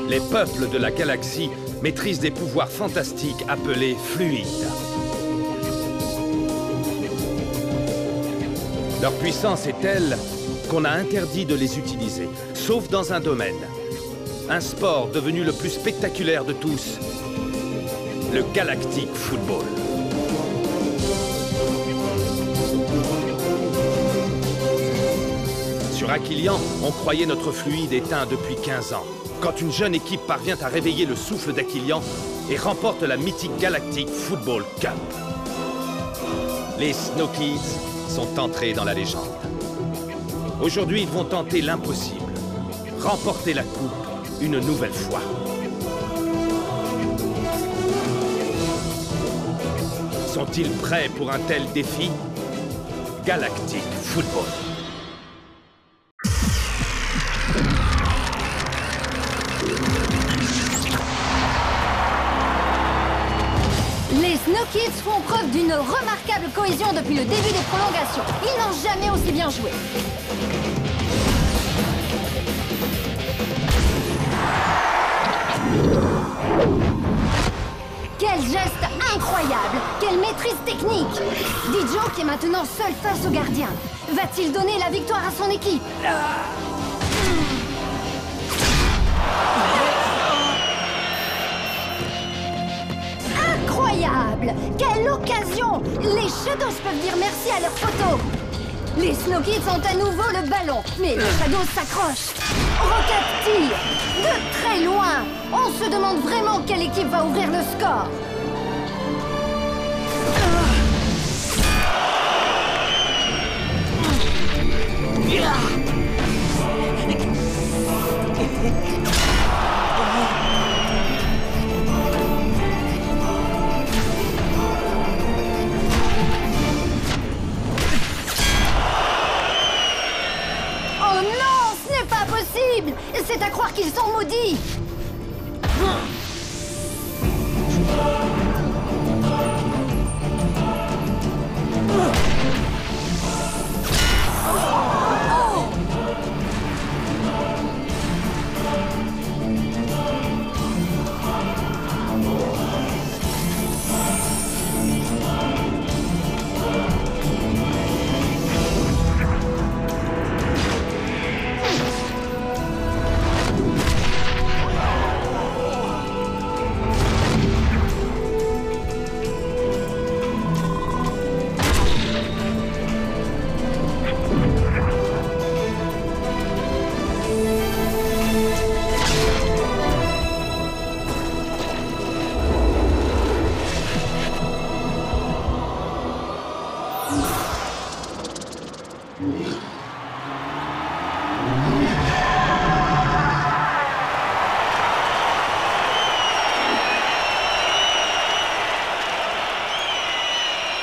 Les peuples de la galaxie maîtrisent des pouvoirs fantastiques appelés fluides. Leur puissance est telle qu'on a interdit de les utiliser, sauf dans un domaine. Un sport devenu le plus spectaculaire de tous, le Galactic Football. Sur Aquilian, on croyait notre fluide éteint depuis 15 ans. Quand une jeune équipe parvient à réveiller le souffle d'Aquilian et remporte la mythique Galactic Football Cup. Les Snow Kids sont entrés dans la légende. Aujourd'hui, ils vont tenter l'impossible. Remporter la coupe une nouvelle fois. Sont-ils prêts pour un tel défi? Galactic Football. Les Snow Kids font preuve d'une remarquable cohésion depuis le début des prolongations. Ils n'ont jamais aussi bien joué. Quel geste incroyable! Quelle maîtrise technique! Dijo, qui est maintenant seul face au gardien, va-t-il donner la victoire à son équipe? Incroyable! Quelle occasion! Les Shadows peuvent dire merci à leur photo. Les Snow Kids ont à nouveau le ballon, mais les Shadows s'accrochent. Rocket tire de très loin. On se demande vraiment quelle équipe va ouvrir le score. Oh non, ce n'est pas possible! C'est à croire qu'ils sont maudits!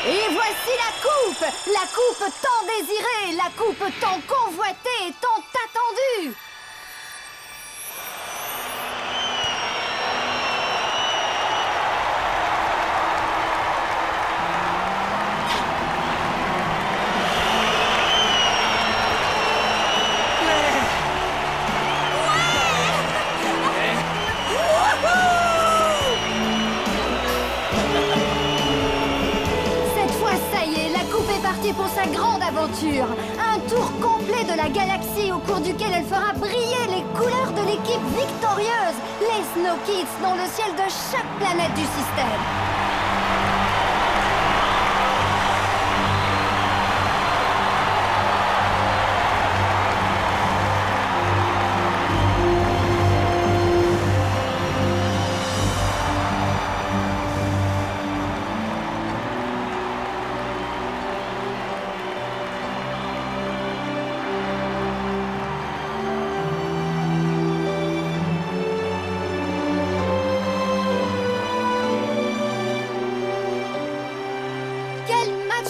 Et voici la coupe tant désirée, la coupe tant convoitée, tant attendue. Pour sa grande aventure, un tour complet de la galaxie au cours duquel elle fera briller les couleurs de l'équipe victorieuse, les Snow Kids, dans le ciel de chaque planète du système.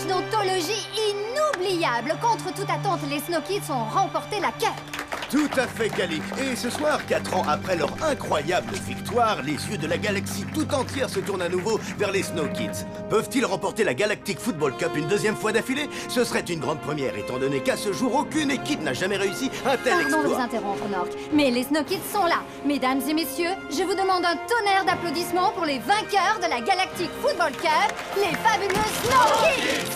D'anthologie inoubliable. Contre toute attente, les Snow Kids ont remporté la cup. Tout à fait, Kali. Et ce soir, 4 ans après leur incroyable victoire, les yeux de la galaxie tout entière se tournent à nouveau vers les Snow Kids. Peuvent-ils remporter la Galactic Football Cup une deuxième fois d'affilée? Ce serait une grande première, étant donné qu'à ce jour, aucune équipe n'a jamais réussi un tel exploit. Pardon de vous interrompre, Nork, mais les Snow Kids sont là. Mesdames et messieurs, je vous demande un tonnerre d'applaudissements pour les vainqueurs de la Galactic Football Cup, les fabuleux Snow Kids!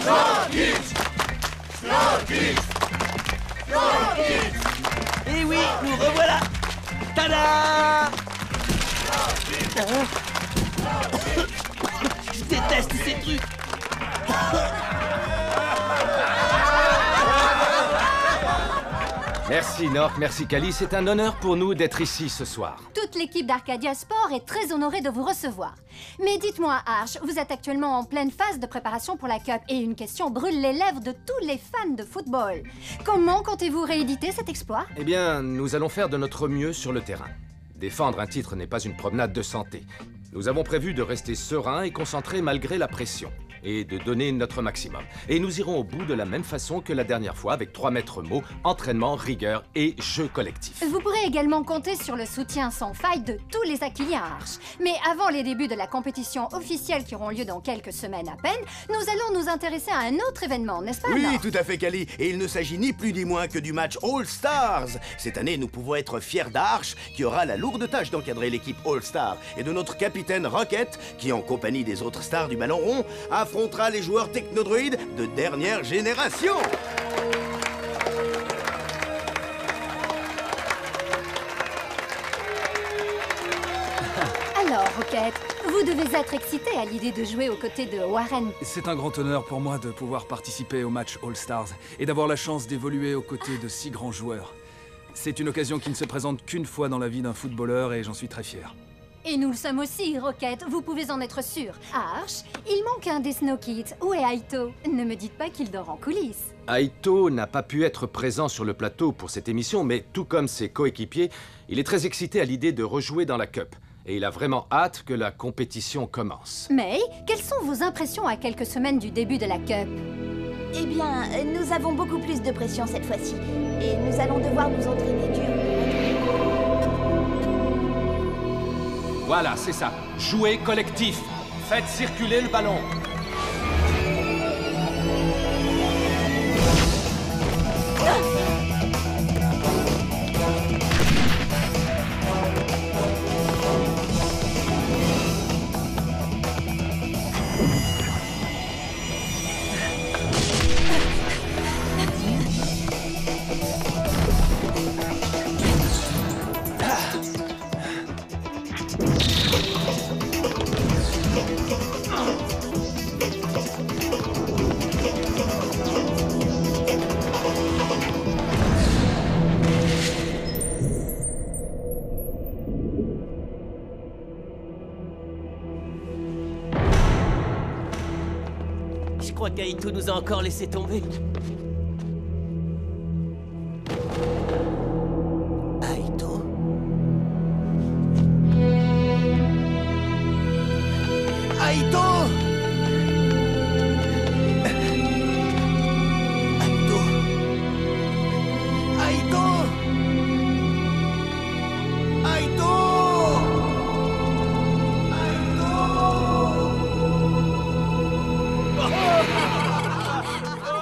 Snow Kids! Snow Kids! Snow Kids! Et oui, nous revoilà! Tada! Je déteste ces trucs! Merci Nork, merci Kali, c'est un honneur pour nous d'être ici ce soir. Toute l'équipe d'Arcadia Sport est très honorée de vous recevoir. Mais dites-moi, Arch, vous êtes actuellement en pleine phase de préparation pour la Cup et une question brûle les lèvres de tous les fans de football. Comment comptez-vous rééditer cet exploit? Eh bien, nous allons faire de notre mieux sur le terrain. Défendre un titre n'est pas une promenade de santé. Nous avons prévu de rester sereins et concentrés malgré la pression, et de donner notre maximum. Et nous irons au bout de la même façon que la dernière fois, avec 3 maîtres mots, entraînement, rigueur et jeu collectif. Vous pourrez également compter sur le soutien sans faille de tous les Aquiliens Arch. Mais avant les débuts de la compétition officielle qui auront lieu dans quelques semaines à peine, nous allons nous intéresser à un autre événement, n'est-ce pas, Oui, Nork? tout à fait, Kali. Et il ne s'agit ni plus ni moins que du match All-Stars. Cette année, nous pouvons être fiers d'Arch, qui aura la lourde tâche d'encadrer l'équipe All-Star, et de notre capitaine Rocket, qui, en compagnie des autres stars du ballon rond, affrontera les joueurs technodroïdes de dernière génération. Alors, Rocket, vous devez être excité à l'idée de jouer aux côtés de Warren. C'est un grand honneur pour moi de pouvoir participer au match All-Stars et d'avoir la chance d'évoluer aux côtés de si grands joueurs. C'est une occasion qui ne se présente qu'une fois dans la vie d'un footballeur et j'en suis très fier. Et nous le sommes aussi, Rocket, vous pouvez en être sûr. Arch, il manque un des Snow Kids. Où est Aito? Ne me dites pas qu'il dort en coulisses. Aito n'a pas pu être présent sur le plateau pour cette émission, mais tout comme ses coéquipiers, il est très excité à l'idée de rejouer dans la Cup. Et il a vraiment hâte que la compétition commence. May, quelles sont vos impressions à quelques semaines du début de la Cup? Eh bien, nous avons beaucoup plus de pression cette fois-ci. Et nous allons devoir nous entraîner dur. Voilà, c'est ça. Jouez collectif. Faites circuler le ballon. Je crois qu'Aito nous a encore laissé tomber. Aito? Aito! Aito! Aito! Aito!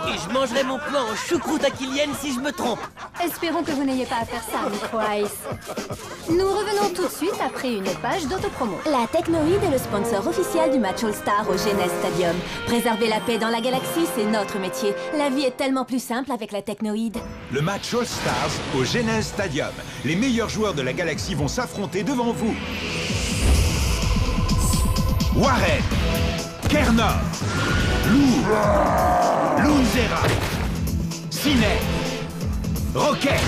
Et je mangerai mon plan en choucroute aquilienne si je me trompe. Espérons que vous n'ayez pas à faire ça, Micro Ice. Nous revenons tout de suite après une page d'autopromo. La Technoïde est le sponsor officiel du match All-Star au Genes Stadium. Préserver la paix dans la galaxie, c'est notre métier. La vie est tellement plus simple avec la Technoïde. Le match All-Stars au Genes Stadium. Les meilleurs joueurs de la galaxie vont s'affronter devant vous. Warren, Kernor, Lou, Lunzera, Sinet, Rocket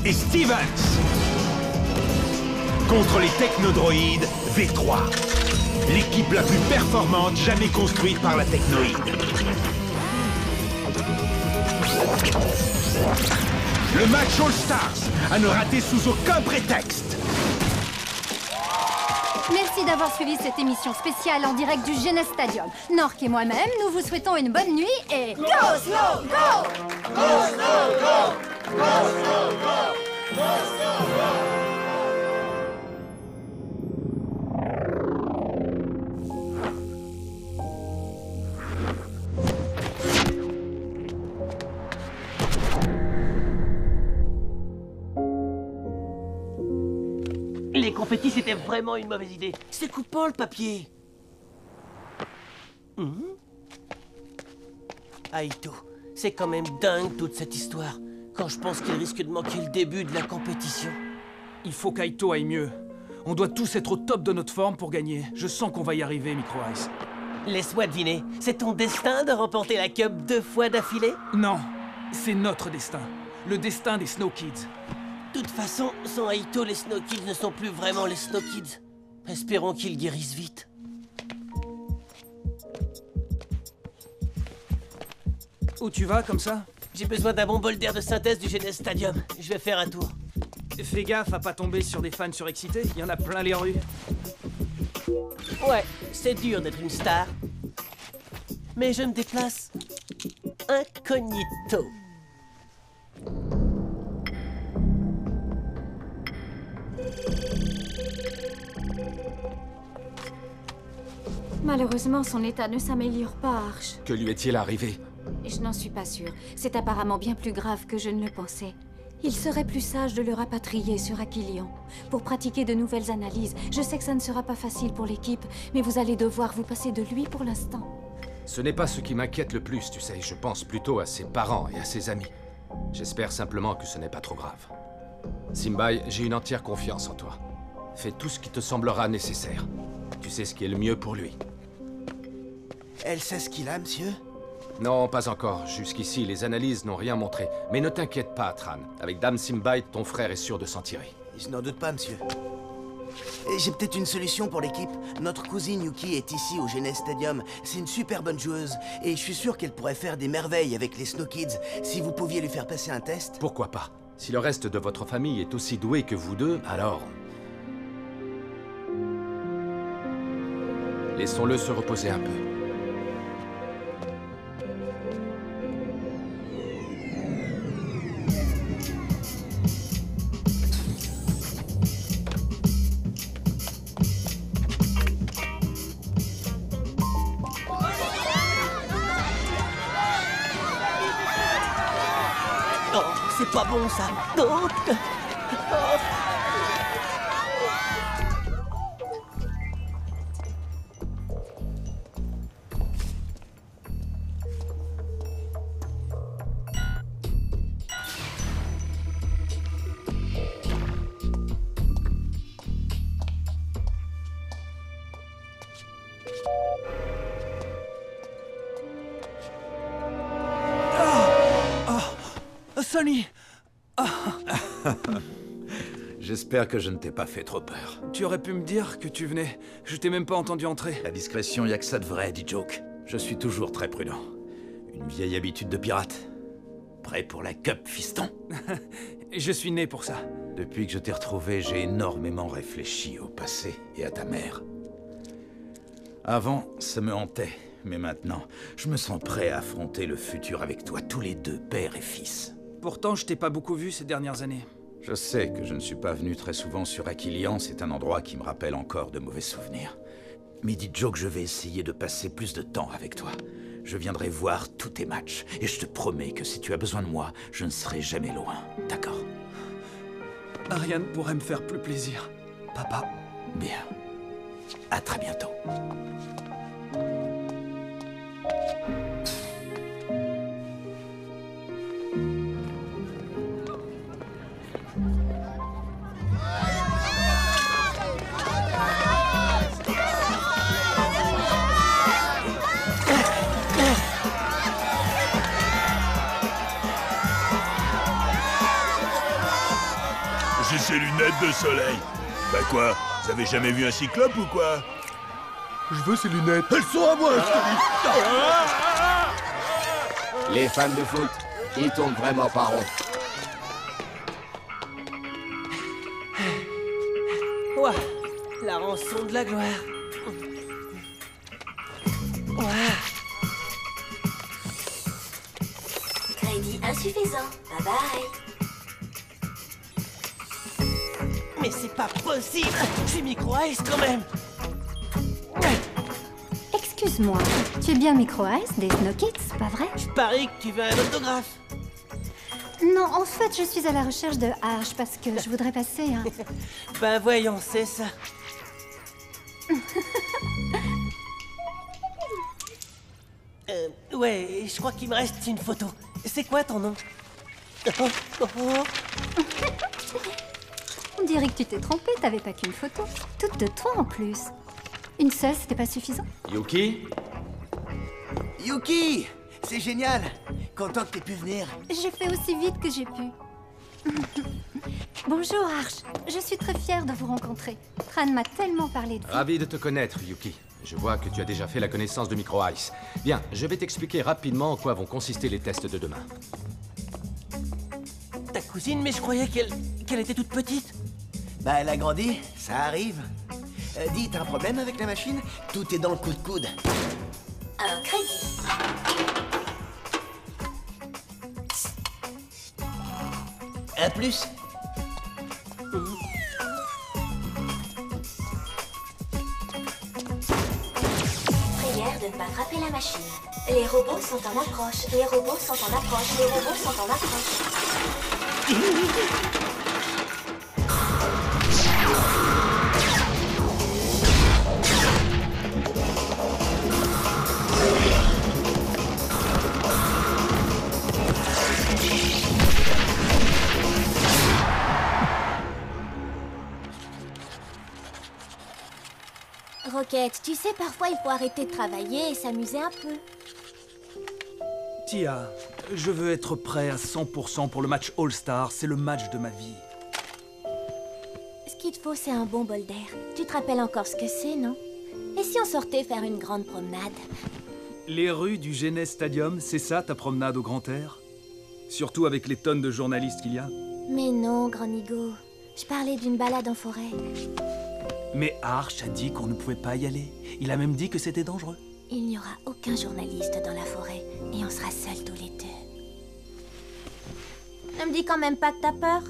et Stevens. Contre les technodroïdes V3. L'équipe la plus performante jamais construite par la Technoïde. Le match All-Stars à ne rater sous aucun prétexte. Merci d'avoir suivi cette émission spéciale en direct du Genes Stadium. Nork et moi-même, nous vous souhaitons une bonne nuit et... Go Snow, go! Go, Snow, go! Go, les compétis, c'était vraiment une mauvaise idée. C'est coupant le papier. Aito, c'est quand même dingue toute cette histoire. Quand je pense qu'il risque de manquer le début de la compétition. Il faut qu'Aito aille mieux. On doit tous être au top de notre forme pour gagner. Je sens qu'on va y arriver, Micro Ice. Laisse-moi deviner, c'est ton destin de remporter la Cup 2 fois d'affilée? Non, c'est notre destin. Le destin des Snow Kids. De toute façon, sans Aito, les Snow Kids ne sont plus vraiment les Snow Kids. Espérons qu'ils guérissent vite. Où tu vas, comme ça? J'ai besoin d'un bon bol d'air de synthèse du Genes Stadium. Je vais faire un tour. Fais gaffe à pas tomber sur des fans surexcités, il y en a plein les rues. Ouais, c'est dur d'être une star. Mais je me déplace incognito. Malheureusement, son état ne s'améliore pas, Arch. Que lui est-il arrivé? Je n'en suis pas sûre. C'est apparemment bien plus grave que je ne le pensais. Il serait plus sage de le rapatrier sur Aquilion pour pratiquer de nouvelles analyses. Je sais que ça ne sera pas facile pour l'équipe, mais vous allez devoir vous passer de lui pour l'instant. Ce n'est pas ce qui m'inquiète le plus, tu sais. Je pense plutôt à ses parents et à ses amis. J'espère simplement que ce n'est pas trop grave. Simbai, j'ai une entière confiance en toi. Fais tout ce qui te semblera nécessaire. Tu sais ce qui est le mieux pour lui. Elle sait ce qu'il a, monsieur? Non, pas encore. Jusqu'ici, les analyses n'ont rien montré. Mais ne t'inquiète pas, Tran. Avec Dame Simbai, ton frère est sûr de s'en tirer. Je n'en doute pas, monsieur. J'ai peut-être une solution pour l'équipe. Notre cousine Yuki est ici au Genes Stadium. C'est une super bonne joueuse. Et je suis sûr qu'elle pourrait faire des merveilles avec les Snow Kids. Si vous pouviez lui faire passer un test... Pourquoi pas? Si le reste de votre famille est aussi doué que vous deux, alors... Laissons-le se reposer un peu. Oh, c'est pas bon ça. Oh. Sonny! J'espère que je ne t'ai pas fait trop peur. Tu aurais pu me dire que tu venais. Je t'ai même pas entendu entrer. La discrétion, y a que ça de vrai, dit Joke. Je suis toujours très prudent. Une vieille habitude de pirate. Prêt pour la Cup, fiston? Je suis né pour ça. Depuis que je t'ai retrouvé, j'ai énormément réfléchi au passé et à ta mère. Avant, ça me hantait. Mais maintenant, je me sens prêt à affronter le futur avec toi, tous les deux, père et fils. Pourtant, je t'ai pas beaucoup vu ces dernières années. Je sais que je ne suis pas venu très souvent sur Aquilion, c'est un endroit qui me rappelle encore de mauvais souvenirs. Mais dis Joe que je vais essayer de passer plus de temps avec toi. Je viendrai voir tous tes matchs, et je te promets que si tu as besoin de moi, je ne serai jamais loin, d'accord? Rien ne pourrait me faire plus plaisir, papa. Bien. À très bientôt. J'ai ces lunettes de soleil. Bah quoi? Vous avez jamais vu un cyclope ou quoi? Je veux ces lunettes. Elles sont à moi, je te dis. Les fans de foot, ils tournent vraiment pas rond. Ouah, la rançon de la gloire. Ouah. Crédit insuffisant. Bye bye. Mais c'est pas possible. C'est Micro Ice quand même. Excuse-moi, tu es bien Micro Ice des Snow Kids, pas vrai? Je parie que tu veux un autographe. Non, en fait, je suis à la recherche de Arch parce que je voudrais passer un... Ben voyons, c'est ça. Ouais, je crois qu'il me reste une photo. C'est quoi ton nom? On dirait que tu t'es trompé, t'avais pas qu'une photo. Toute de toi en plus. Une seule, c'était pas suffisant? Yuki? Yuki! C'est génial! Content que t'aies pu venir. J'ai fait aussi vite que j'ai pu. Bonjour Arch, je suis très fière de vous rencontrer. Tran m'a tellement parlé de vous. Ravi de te connaître, Yuki. Je vois que tu as déjà fait la connaissance de Micro Ice. Bien, je vais t'expliquer rapidement en quoi vont consister les tests de demain. Ta cousine, mais je croyais qu'elle était toute petite. Bah, elle a grandi, ça arrive. Dis, t'as un problème avec la machine? Tout est dans le coup de coude. Un crédit. À plus. Prière de ne pas frapper la machine. Les robots sont en approche. Les robots sont en approche. Les robots sont en approche. Rocket, tu sais, parfois il faut arrêter de travailler et s'amuser un peu. Tia, je veux être prêt à 100% pour le match All-Star. C'est le match de ma vie. Ce qu'il te faut, c'est un bon bol d'air. Tu te rappelles encore ce que c'est, non? Et si on sortait faire une grande promenade? Les rues du Genes Stadium, c'est ça ta promenade au grand air? Surtout avec les tonnes de journalistes qu'il y a? Mais non, Grand Nigo. Je parlais d'une balade en forêt. Mais Arch a dit qu'on ne pouvait pas y aller. Il a même dit que c'était dangereux. Il n'y aura aucun journaliste dans la forêt et on sera seuls tous les deux. Ne me dis quand même pas que t'as peur.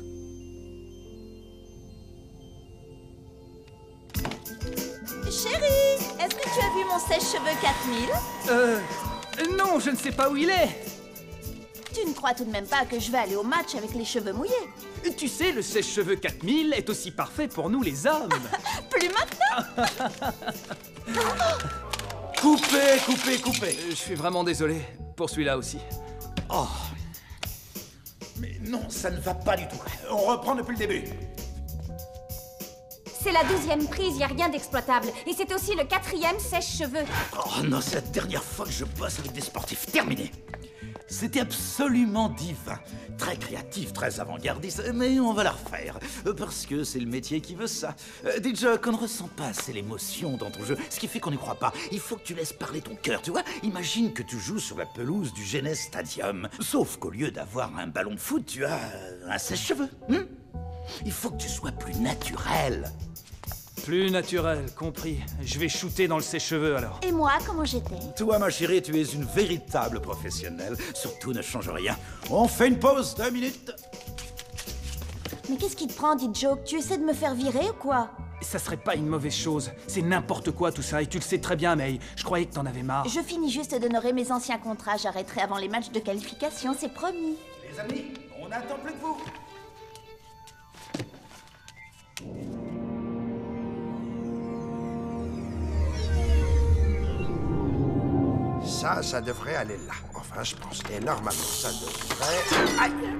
Chérie, est-ce que tu as vu mon sèche-cheveux 4000? Non, je ne sais pas où il est. Tu ne crois tout de même pas que je vais aller au match avec les cheveux mouillés? Tu sais, le sèche-cheveux 4000 est aussi parfait pour nous les hommes. Plus maintenant. Coupez. Je suis vraiment désolé pour celui-là aussi. Oh. Mais non, ça ne va pas du tout. On reprend depuis le début. C'est la 12e prise, y a rien d'exploitable. Et c'est aussi le 4e sèche-cheveux. Oh non, c'est la dernière fois que je bosse avec des sportifs. Terminé. C'était absolument divin. Très créatif, très avant-gardiste, mais on va la refaire. Parce que c'est le métier qui veut ça. Déjà, qu'on ne ressent pas assez l'émotion dans ton jeu, ce qui fait qu'on n'y croit pas. Il faut que tu laisses parler ton cœur, tu vois. Imagine que tu joues sur la pelouse du Genes Stadium. Sauf qu'au lieu d'avoir un ballon de foot, tu as un sèche-cheveux. Il faut que tu sois plus naturel. Plus naturel, compris. Je vais shooter dans le sèche-cheveux alors. Et moi, comment j'étais? Toi, ma chérie, tu es une véritable professionnelle. Surtout, ne change rien. On fait une pause, 2 minutes. Mais qu'est-ce qui te prend, dit Joke? Tu essaies de me faire virer ou quoi? Ça serait pas une mauvaise chose. C'est n'importe quoi tout ça, et tu le sais très bien, May. Je croyais que t'en avais marre. Je finis juste d'honorer mes anciens contrats. J'arrêterai avant les matchs de qualification, c'est promis. Les amis, on n'attend plus que vous. Ça devrait aller là. Enfin, je pense. Et normalement, ça devrait... Aïe!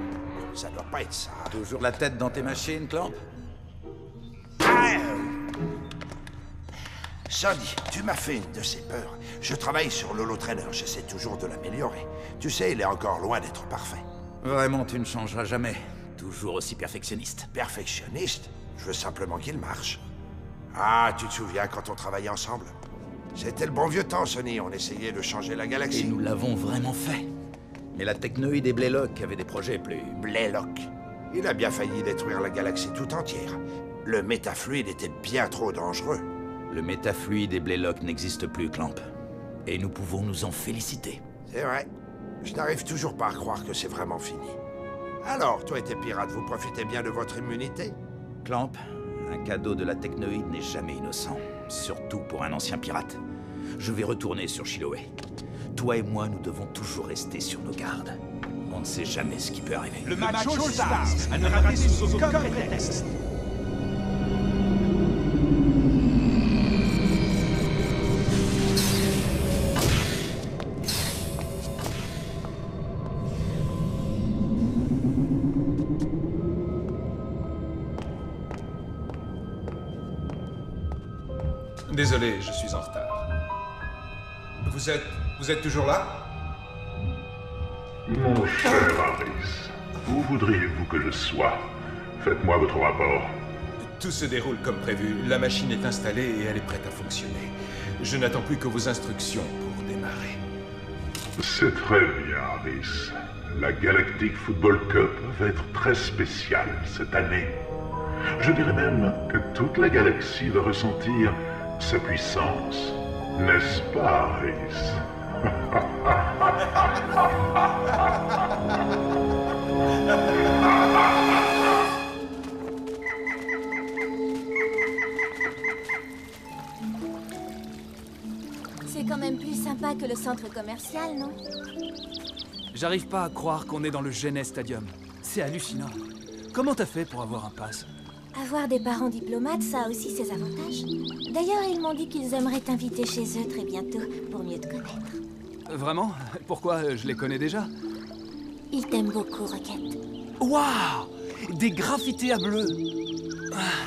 Ça doit pas être ça. Toujours la tête dans tes machines, Clamp? Sonny, tu m'as fait une de ces peurs. Je travaille sur l'holotrainer. J'essaie toujours de l'améliorer. Tu sais, il est encore loin d'être parfait. Vraiment, tu ne changeras jamais. Toujours aussi perfectionniste. Perfectionniste? Je veux simplement qu'il marche. Ah, tu te souviens quand on travaillait ensemble? C'était le bon vieux temps, Sonny. On essayait de changer la galaxie. Et nous l'avons vraiment fait. Mais la technoïde et Blaylock avaient des projets plus... Blaylock? Il a bien failli détruire la galaxie tout entière. Le métafluide était bien trop dangereux. Le métafluide et Blaylock n'existent plus, Clamp. Et nous pouvons nous en féliciter. C'est vrai. Je n'arrive toujours pas à croire que c'est vraiment fini. Alors, toi et tes pirates, vous profitez bien de votre immunité? Clamp, un cadeau de la technoïde n'est jamais innocent. Surtout pour un ancien pirate. Je vais retourner sur Chiloé. Toi et moi, nous devons toujours rester sur nos gardes. On ne sait jamais ce qui peut arriver. Le match All-Stars à ne rater sous aucun prétexte. Désolé, je suis en retard. Vous êtes toujours là? Mon cher Harris, où voudriez-vous que je sois? Faites-moi votre rapport. Tout se déroule comme prévu. La machine est installée et elle est prête à fonctionner. Je n'attends plus que vos instructions pour démarrer. C'est très bien, Harris. La Galactic Football Cup va être très spéciale cette année. Je dirais même que toute la galaxie va ressentir sa puissance. N'est-ce pas, Harris? C'est quand même plus sympa que le centre commercial, non? J'arrive pas à croire qu'on est dans le Genet Stadium. C'est hallucinant. Comment t'as fait pour avoir un pass? Avoir des parents diplomates, ça a aussi ses avantages. D'ailleurs, ils m'ont dit qu'ils aimeraient t'inviter chez eux très bientôt, pour mieux te connaître. Vraiment? Pourquoi? Je les connais déjà. Ils t'aiment beaucoup, Rocket. Waouh! Des graffités à bleu! Ah,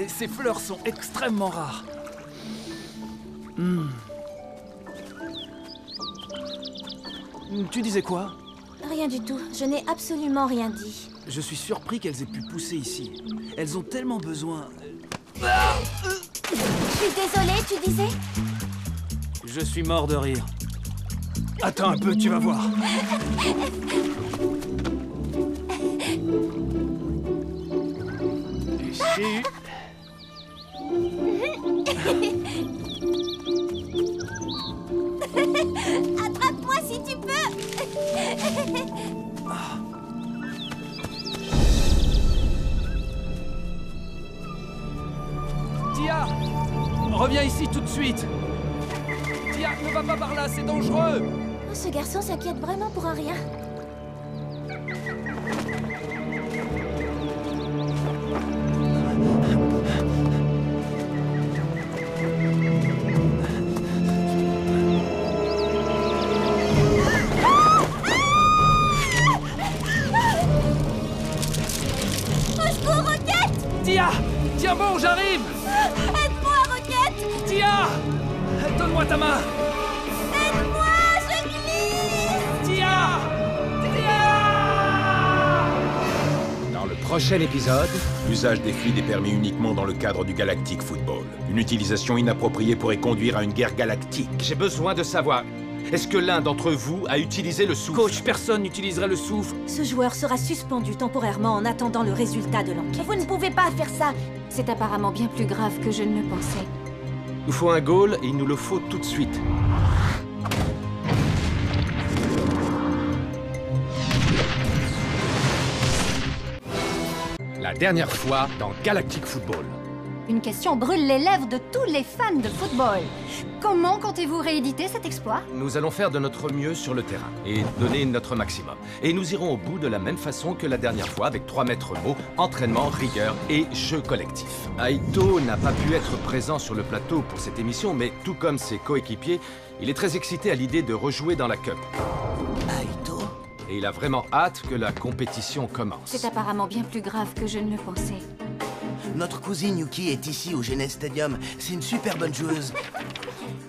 ces fleurs sont extrêmement rares. Tu disais quoi? Rien du tout. Je n'ai absolument rien dit. Je suis surpris qu'elles aient pu pousser ici. Elles ont tellement besoin... Je suis désolée, tu disais? Je suis mort de rire. Attends un peu, tu vas voir. Ici. Attrape-moi si tu peux. Tia! Reviens ici tout de suite! Tia, ne va pas par là, c'est dangereux! Oh, ce garçon s'inquiète vraiment pour un rien. Tia! Tiens bon, j'arrive! Aide-moi, Rocket! Tia! Donne-moi ta main! Aide-moi, je glisse! Tia! Tia! Dans le prochain épisode... L'usage des fluides est permis uniquement dans le cadre du Galactic Football. Une utilisation inappropriée pourrait conduire à une guerre galactique. J'ai besoin de savoir... Est-ce que l'un d'entre vous a utilisé le souffle? Coach, personne n'utiliserait le souffle. Ce joueur sera suspendu temporairement en attendant le résultat de l'enquête. Vous ne pouvez pas faire ça! C'est apparemment bien plus grave que je ne le pensais. Il nous faut un goal et il nous le faut tout de suite. La dernière fois dans Galactic Football. Une question brûle les lèvres de tous les fans de football. Comment comptez-vous rééditer cet exploit? Nous allons faire de notre mieux sur le terrain et donner notre maximum. Et nous irons au bout de la même façon que la dernière fois avec 3 maîtres mots, entraînement, rigueur et jeu collectif. Aito n'a pas pu être présent sur le plateau pour cette émission, mais tout comme ses coéquipiers, il est très excité à l'idée de rejouer dans la Cup. Aito? Et il a vraiment hâte que la compétition commence. C'est apparemment bien plus grave que je ne le pensais. Notre cousine Yuki est ici au Genet Stadium. C'est une super bonne joueuse.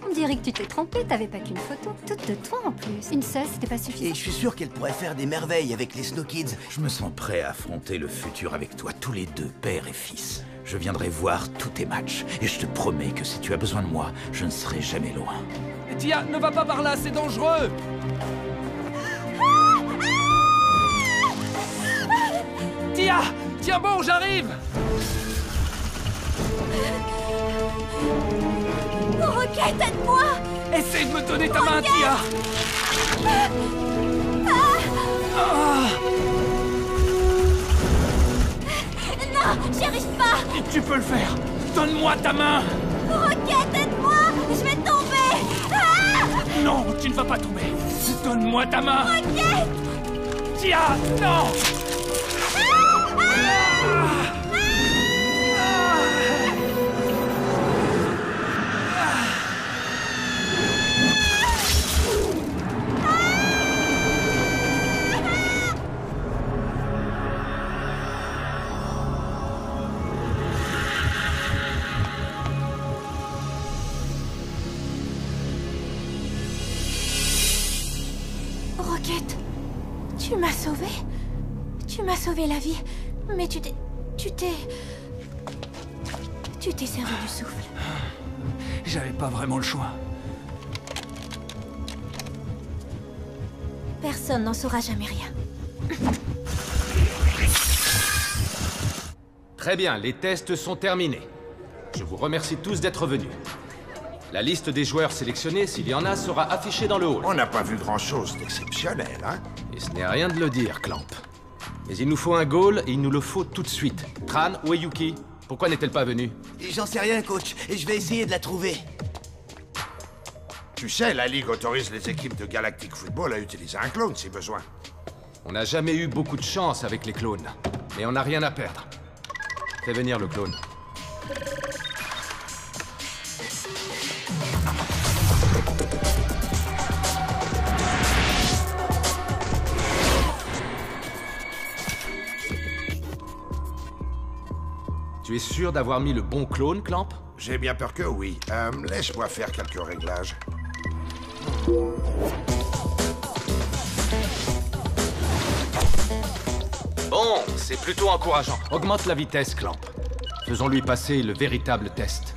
On dirait que tu t'es trompé, t'avais pas qu'une photo. Toute de toi en plus. Une seule, c'était pas suffisant. Et je suis sûr qu'elle pourrait faire des merveilles avec les Snow Kids. Je me sens prêt à affronter le futur avec toi, tous les deux, père et fils. Je viendrai voir tous tes matchs, et je te promets que si tu as besoin de moi, je ne serai jamais loin. Tia, ne va pas par là, c'est dangereux! Tia! Tiens bon, j'arrive! Rocket, aide-moi! Essaye de me donner ta main, Tia! Non, j'y arrive pas! Tu peux le faire! Donne-moi ta main! Rocket, aide-moi! Je vais tomber! Non, tu ne vas pas tomber! Donne-moi ta main! Rocket! Tia, non! Rocket, tu m'as sauvé. Tu m'as sauvé la vie. Mais tu t'es servi du souffle. J'avais pas vraiment le choix. Personne n'en saura jamais rien. Très bien, les tests sont terminés. Je vous remercie tous d'être venus. La liste des joueurs sélectionnés, s'il y en a, sera affichée dans le hall. On n'a pas vu grand-chose d'exceptionnel, hein? Et ce n'est rien de le dire, Clamp. Mais il nous faut un goal et il nous le faut tout de suite. Tran, où est Yuki? Pourquoi n'est-elle pas venue? J'en sais rien, coach, et je vais essayer de la trouver. Tu sais, la Ligue autorise les équipes de Galactic Football à utiliser un clone si besoin. On n'a jamais eu beaucoup de chance avec les clones, mais on n'a rien à perdre. Fais venir le clone. Tu es sûr d'avoir mis le bon clone, Clamp? J'ai bien peur que oui. Laisse-moi faire quelques réglages. Bon, c'est plutôt encourageant. Augmente la vitesse, Clamp. Faisons-lui passer le véritable test.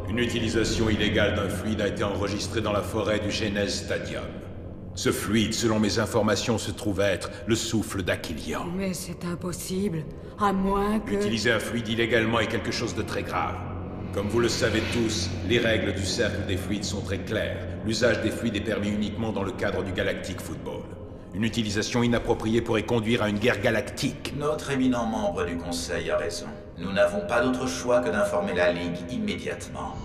Une utilisation illégale d'un fluide a été enregistrée dans la forêt du Genes Stadium. Ce fluide, selon mes informations, se trouve être le souffle d'Aquilion. Mais c'est impossible, à moins que... Utiliser un fluide illégalement est quelque chose de très grave. Comme vous le savez tous, les règles du cercle des fluides sont très claires. L'usage des fluides est permis uniquement dans le cadre du Galactic Football. Une utilisation inappropriée pourrait conduire à une guerre galactique. Notre éminent membre du Conseil a raison. Nous n'avons pas d'autre choix que d'informer la Ligue immédiatement.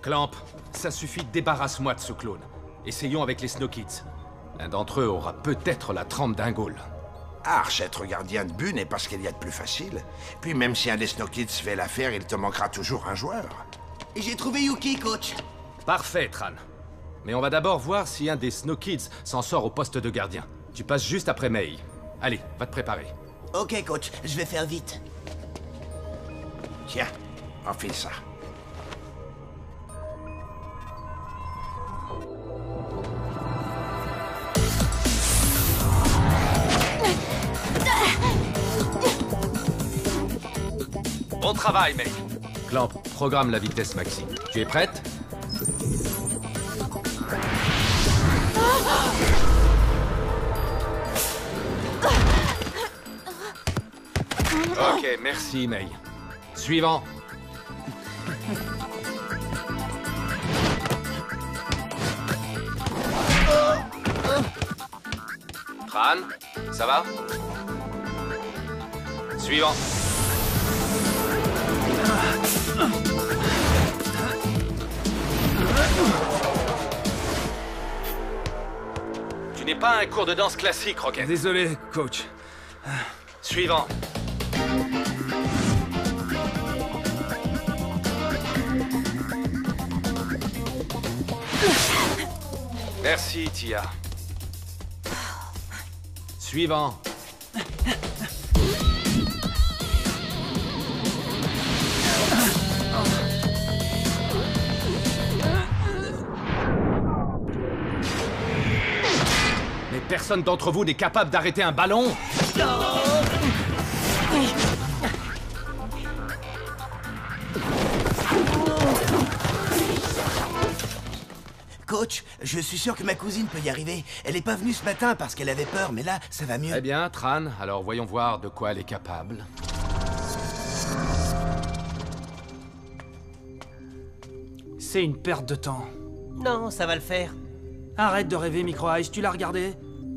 Clamp, ça suffit, débarrasse-moi de ce clone. Essayons avec les Snow Kids. L'un d'entre eux aura peut-être la trempe d'un Gaul. Arch, être gardien de but n'est pas ce qu'il y a de plus facile. Puis même si un des Snow Kids fait l'affaire, il te manquera toujours un joueur. Et j'ai trouvé Yuki, coach. Parfait, Tran. Mais on va d'abord voir si un des Snow Kids s'en sort au poste de gardien. Tu passes juste après May. Allez, va te préparer. Ok, coach, je vais faire vite. Tiens, enfile ça. Bon travail, May. Clamp, programme la vitesse maxi. Tu es prête? Ok, merci, May. Suivant. Tran, ça va? Suivant. Tu n'es pas un cours de danse classique, Rocket. Désolé, coach. Suivant. Merci, Tia. Suivant. Mais personne d'entre vous n'est capable d'arrêter un ballon? Coach, je suis sûr que ma cousine peut y arriver. Elle est pas venue ce matin parce qu'elle avait peur, mais là, ça va mieux. Très bien, Tran. Alors voyons voir de quoi elle est capable. C'est une perte de temps. Non, ça va le faire. Arrête de rêver, Micro Ice, tu l'as regardé?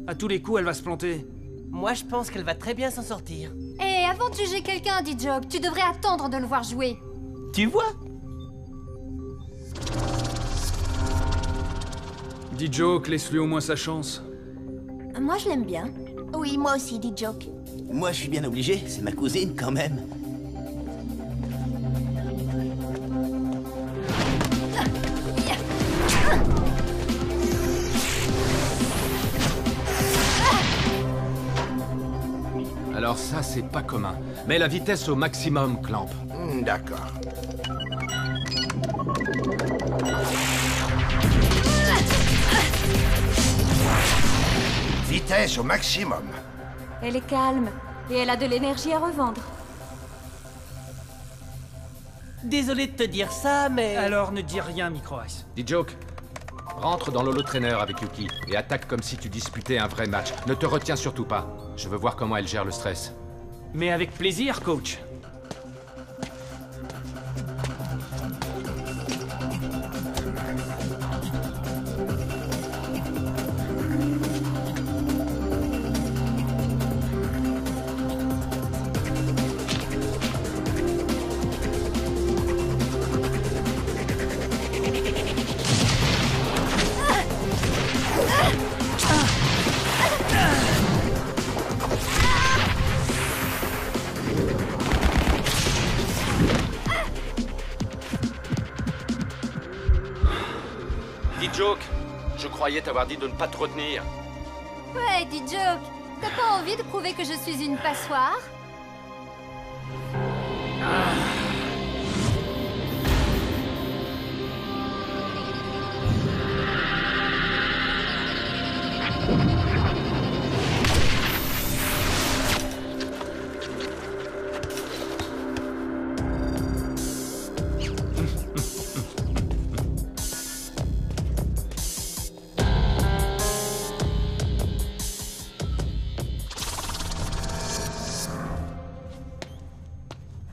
À tous les coups, elle va se planter. Moi, je pense qu'elle va très bien s'en sortir. Et avant de juger quelqu'un, dit Joke, tu devrais attendre de le voir jouer. Tu vois? Dis Joke, laisse-lui au moins sa chance. Moi, je l'aime bien. Oui, moi aussi, dit Joke. Moi, je suis bien obligé, c'est ma cousine quand même. Alors ça, c'est pas commun. Mets la vitesse au maximum, Clamp. D'accord. Vitesse au maximum. Elle est calme et elle a de l'énergie à revendre. Désolé de te dire ça, mais... Alors ne dis rien, Micro Ice. Dis Joke, rentre dans l'holo-trainer avec Yuki et attaque comme si tu disputais un vrai match. Ne te retiens surtout pas. Je veux voir comment elle gère le stress. Mais avec plaisir, coach. Joke, je croyais t'avoir dit de ne pas te retenir. Ouais, dit Joke, t'as pas envie de prouver que je suis une passoire?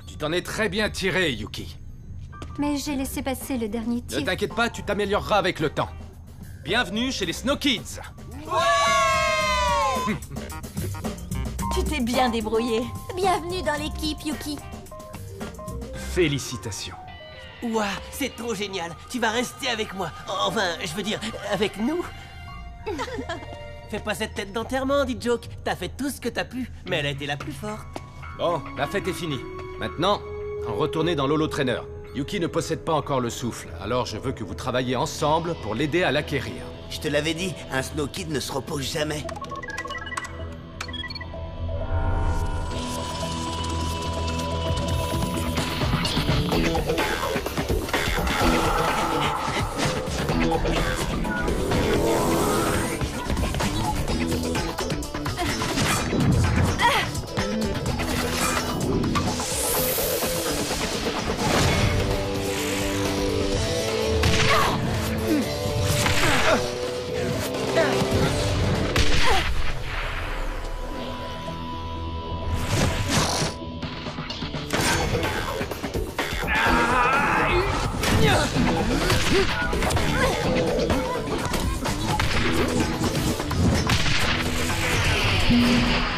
Tu t'en es très bien tiré, Yuki. Mais j'ai laissé passer le dernier tir. Ne t'inquiète pas, tu t'amélioreras avec le temps. Bienvenue chez les Snow Kids. Ouais. Tu t'es bien débrouillé. Bienvenue dans l'équipe, Yuki. Félicitations. Ouah, c'est trop génial. Tu vas rester avec moi. Enfin, je veux dire, avec nous. Fais pas cette tête d'enterrement, dit Joke. T'as fait tout ce que t'as pu, mais elle a été la plus forte. Bon, la fête est finie. Maintenant, retournez dans l'holo-trainer. Yuki ne possède pas encore le souffle, alors je veux que vous travailliez ensemble pour l'aider à l'acquérir. Je te l'avais dit, un Snow Kid ne se repose jamais.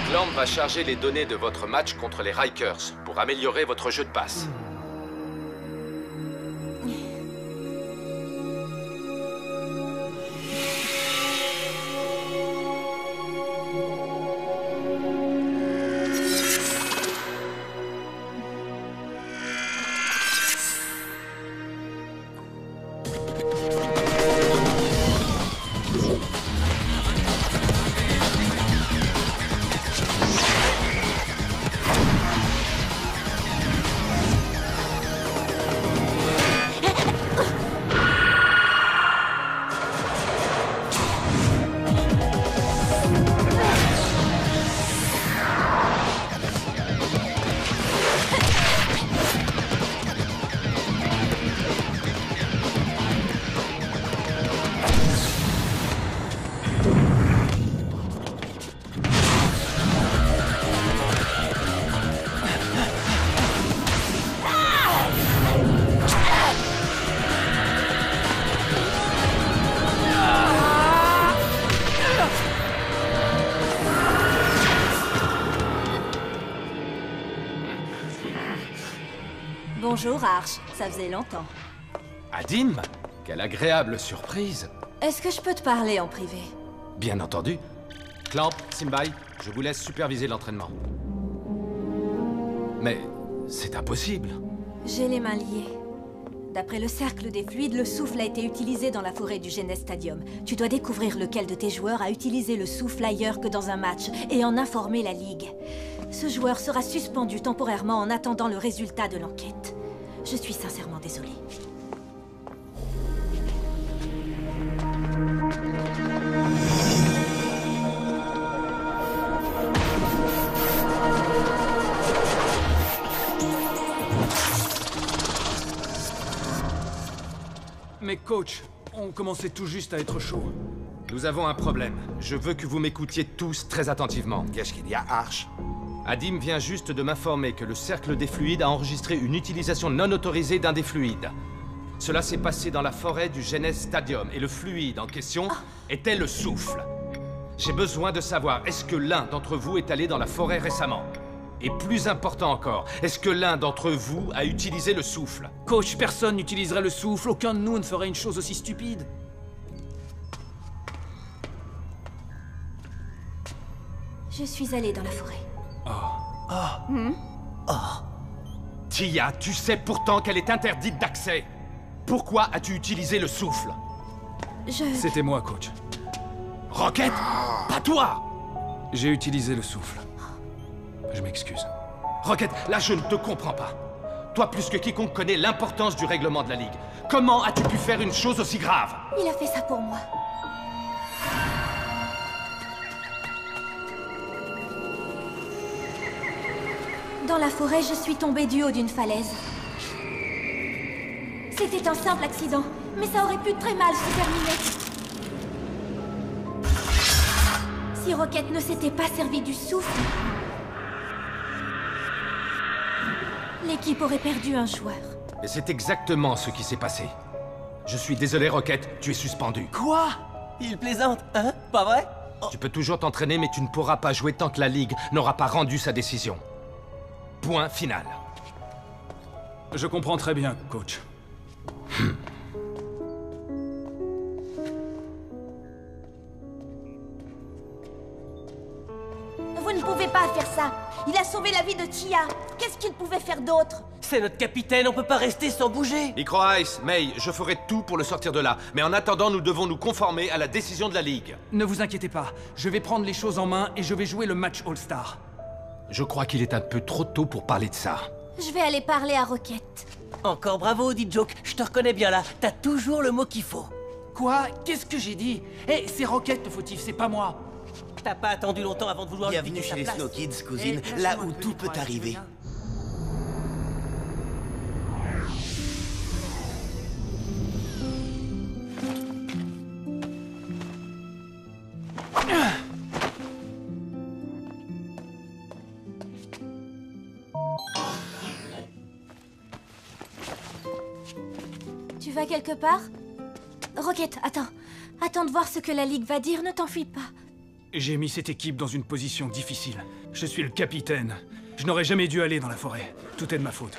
Clamp va charger les données de votre match contre les Rikers pour améliorer votre jeu de passe. Bonjour, Arch. Ça faisait longtemps. Adim, quelle agréable surprise. Est-ce que je peux te parler en privé? Bien entendu. Clamp, Simbai, je vous laisse superviser l'entraînement. Mais c'est impossible. J'ai les mains liées. D'après le cercle des fluides, le souffle a été utilisé dans la forêt du Genes Stadium. Tu dois découvrir lequel de tes joueurs a utilisé le souffle ailleurs que dans un match et en informer la Ligue. Ce joueur sera suspendu temporairement en attendant le résultat de l'enquête. Je suis sincèrement désolée. Mais coach, on commençait tout juste à être chaud. Nous avons un problème. Je veux que vous m'écoutiez tous très attentivement. Qu'est-ce qu'il y a, Arch? Adim vient juste de m'informer que le cercle des fluides a enregistré une utilisation non autorisée d'un des fluides. Cela s'est passé dans la forêt du Genes Stadium et le fluide en question était le souffle. J'ai besoin de savoir, est-ce que l'un d'entre vous est allé dans la forêt récemment? Et plus important encore, est-ce que l'un d'entre vous a utilisé le souffle? Coach, personne n'utiliserait le souffle, aucun de nous ne ferait une chose aussi stupide. Je suis allée dans la forêt. Tia, tu sais pourtant qu'elle est interdite d'accès. Pourquoi as-tu utilisé le souffle? C'était moi, coach. Rocket? Pas toi! J'ai utilisé le souffle. Je m'excuse. Rocket, là je ne te comprends pas. Toi plus que quiconque connaît l'importance du règlement de la Ligue. Comment as-tu pu faire une chose aussi grave? Il a fait ça pour moi. Dans la forêt, je suis tombée du haut d'une falaise. C'était un simple accident, mais ça aurait pu très mal se terminer. Si Rocket ne s'était pas servi du souffle, l'équipe aurait perdu un joueur. Et c'est exactement ce qui s'est passé. Je suis désolé, Rocket, tu es suspendu. Quoi? Il plaisante, hein? Pas vrai? Tu peux toujours t'entraîner, mais tu ne pourras pas jouer tant que la Ligue n'aura pas rendu sa décision. Point final. Je comprends très bien, coach. Vous ne pouvez pas faire ça. Il a sauvé la vie de Tia. Qu'est-ce qu'il pouvait faire d'autre? C'est notre capitaine, on peut pas rester sans bouger. Micro Ice, May, je ferai tout pour le sortir de là. Mais en attendant, nous devons nous conformer à la décision de la Ligue. Ne vous inquiétez pas, je vais prendre les choses en main et je vais jouer le match All-Star. Je crois qu'il est un peu trop tôt pour parler de ça. Je vais aller parler à Rocket. Encore bravo, dit Joke. Je te reconnais bien là. T'as toujours le mot qu'il faut. Quoi? Qu'est-ce que j'ai dit? Eh, c'est Rocket le fautif, c'est pas moi. T'as pas attendu longtemps avant de vouloir Bienvenue chez les Snow Kids, cousine, là où tout peut arriver. Tu vas quelque part? Rocket, attends. Attends de voir ce que la Ligue va dire, ne t'enfuis pas. J'ai mis cette équipe dans une position difficile. Je suis le capitaine. Je n'aurais jamais dû aller dans la forêt. Tout est de ma faute.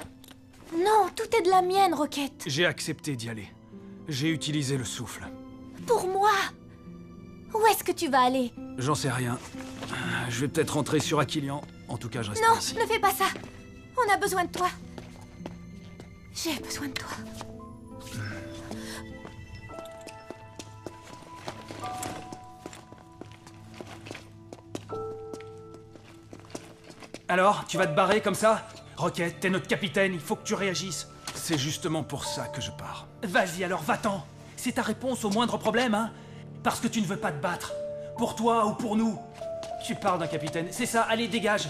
Non, tout est de la mienne, Rocket. J'ai accepté d'y aller. J'ai utilisé le souffle. Pour moi? Où est-ce que tu vas aller? J'en sais rien. Je vais peut-être rentrer sur Aquilian. En tout cas, je reste ici. Non, ne fais pas ça. On a besoin de toi. J'ai besoin de toi. Alors, tu vas te barrer comme ça? Rocket, t'es notre capitaine, il faut que tu réagisses. C'est justement pour ça que je pars. Vas-y alors, va-t'en. C'est ta réponse au moindre problème, hein? Parce que tu ne veux pas te battre. Pour toi ou pour nous. Tu parles d'un capitaine, c'est ça, allez, dégage.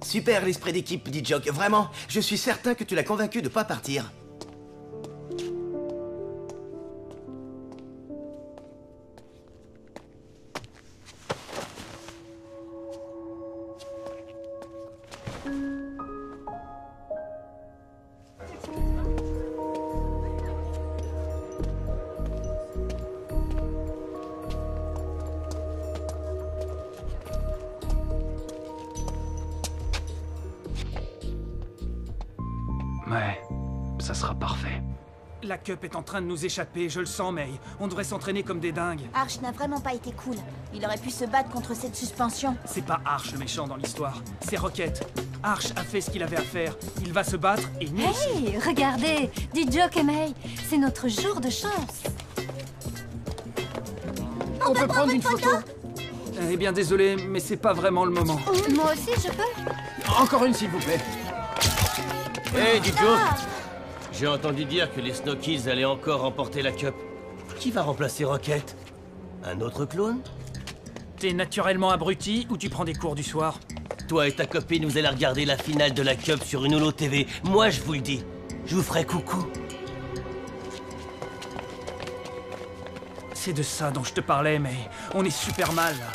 Super l'esprit d'équipe, dit Joke. Vraiment, je suis certain que tu l'as convaincu de pas partir. La Cup est en train de nous échapper, je le sens, May. On devrait s'entraîner comme des dingues. Arch n'a vraiment pas été cool. Il aurait pu se battre contre cette suspension. C'est pas Arch le méchant dans l'histoire, c'est Rocket. Arch a fait ce qu'il avait à faire. Il va se battre et nous aussi. Hey, regardez, D-Joke et May, c'est notre jour de chance. On peut prendre une photo? Eh bien, désolé, mais c'est pas vraiment le moment. Moi aussi, je peux. Encore une, s'il vous plaît. Hey, D-Joke! J'ai entendu dire que les Snow Kids allaient encore remporter la Cup. Qui va remplacer Rocket? Un autre clone? T'es naturellement abruti ou tu prends des cours du soir? Toi et ta copine, vous allez regarder la finale de la Cup sur une holo TV. Moi, je vous le dis, je vous ferai coucou. C'est de ça dont je te parlais, mais on est super mal, là.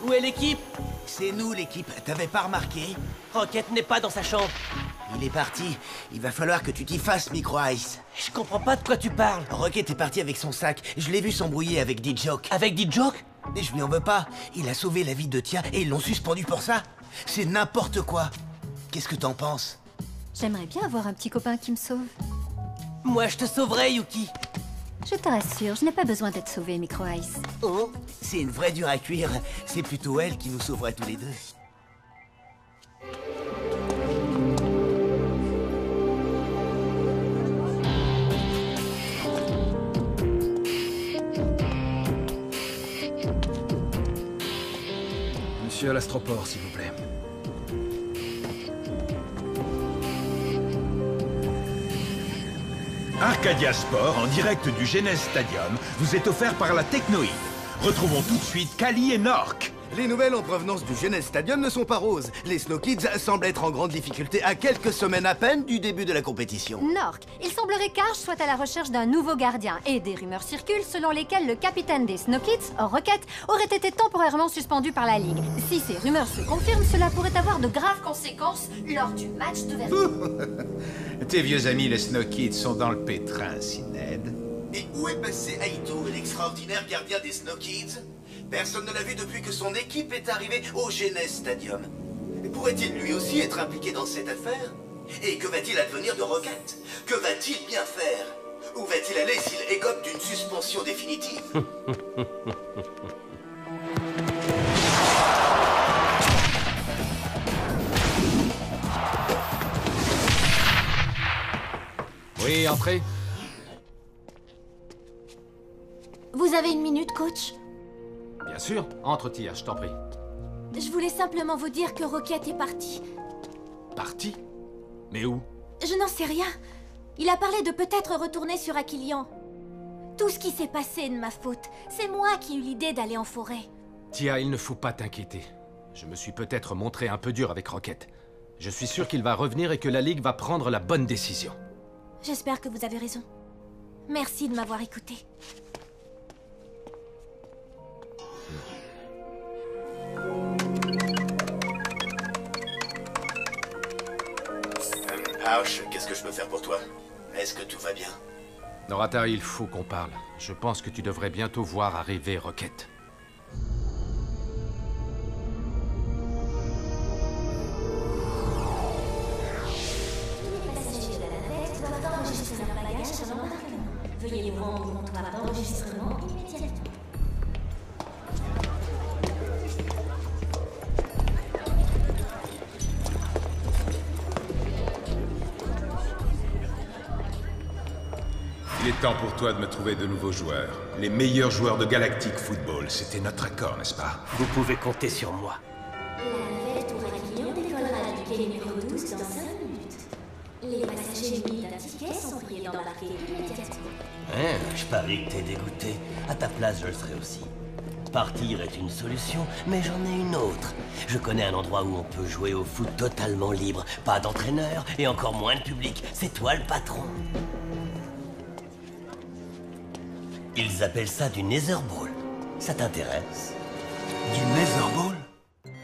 Où est l'équipe? C'est nous, l'équipe. T'avais pas remarqué? Rocket n'est pas dans sa chambre. Il est parti. Il va falloir que tu t'y fasses, Micro Ice. Je comprends pas de quoi tu parles. Rocket est parti avec son sac. Je l'ai vu s'embrouiller avec D-Joke. Avec D-Joke? Mais je lui en veux pas. Il a sauvé la vie de Tia et ils l'ont suspendu pour ça. C'est n'importe quoi. Qu'est-ce que t'en penses? J'aimerais bien avoir un petit copain qui me sauve. Moi, je te sauverai, Yuki. Je te rassure, je n'ai pas besoin d'être sauvée, Micro Ice. Oh, c'est une vraie dure à cuire. C'est plutôt elle qui nous sauverait tous les deux. Monsieur l'astroport, s'il vous plaît. Arcadia Sport, en direct du Genes Stadium, vous est offert par la Technoïde. Retrouvons tout de suite Kali et Nork. Les nouvelles en provenance du Genes Stadium ne sont pas roses. Les Snow Kids semblent être en grande difficulté à quelques semaines à peine du début de la compétition. Nork, il semblerait qu'Arch soit à la recherche d'un nouveau gardien et des rumeurs circulent selon lesquelles le capitaine des Snow Kids, Rocket, aurait été temporairement suspendu par la Ligue. Si ces rumeurs se confirment, cela pourrait avoir de graves conséquences lors du match d'ouverture. Tes vieux amis les Snow Kids sont dans le pétrin, si Ned. Et où est passé Aito, l'extraordinaire gardien des Snow Kids? Personne ne l'a vu depuis que son équipe est arrivée au Genes Stadium. Pourrait-il lui aussi être impliqué dans cette affaire? Et que va-t-il advenir de Rocket? Que va-t-il bien faire? Où va-t-il aller s'il écope d'une suspension définitive? Oui, entrez. Vous avez une minute, coach? Bien sûr, entre Tia, je t'en prie. Je voulais simplement vous dire que Rocket est parti. Parti? Mais où? Je n'en sais rien. Il a parlé de peut-être retourner sur Aquilian. Tout ce qui s'est passé est de ma faute. C'est moi qui ai eu l'idée d'aller en forêt. Tia, il ne faut pas t'inquiéter. Je me suis peut-être montré un peu dur avec Rocket. Je suis sûr qu'il va revenir et que la Ligue va prendre la bonne décision. J'espère que vous avez raison. Merci de m'avoir écouté. Arch, qu'est-ce que je peux faire pour toi? Est-ce que tout va bien? Noratari, il faut qu'on parle. Je pense que tu devrais bientôt voir arriver Rocket. Veuillez vous rendre au comptoir d'enregistrement immédiatement. Il est temps pour toi de me trouver de nouveaux joueurs. Les meilleurs joueurs de Galactic Football. C'était notre accord, n'est-ce pas? Vous pouvez compter sur moi. La navette pour Aquilion décollera du quai numéro 12 dans 5 minutes. Les passagers munis d'un ticket sont priés d'embarquer immédiatement. Hein, je parie que t'es dégoûté. À ta place, je le serais aussi. Partir est une solution, mais j'en ai une autre. Je connais un endroit où on peut jouer au foot totalement libre. Pas d'entraîneur et encore moins de public. C'est toi le patron. Ils appellent ça du Nether Ball. Ça t'intéresse? Du Netherball?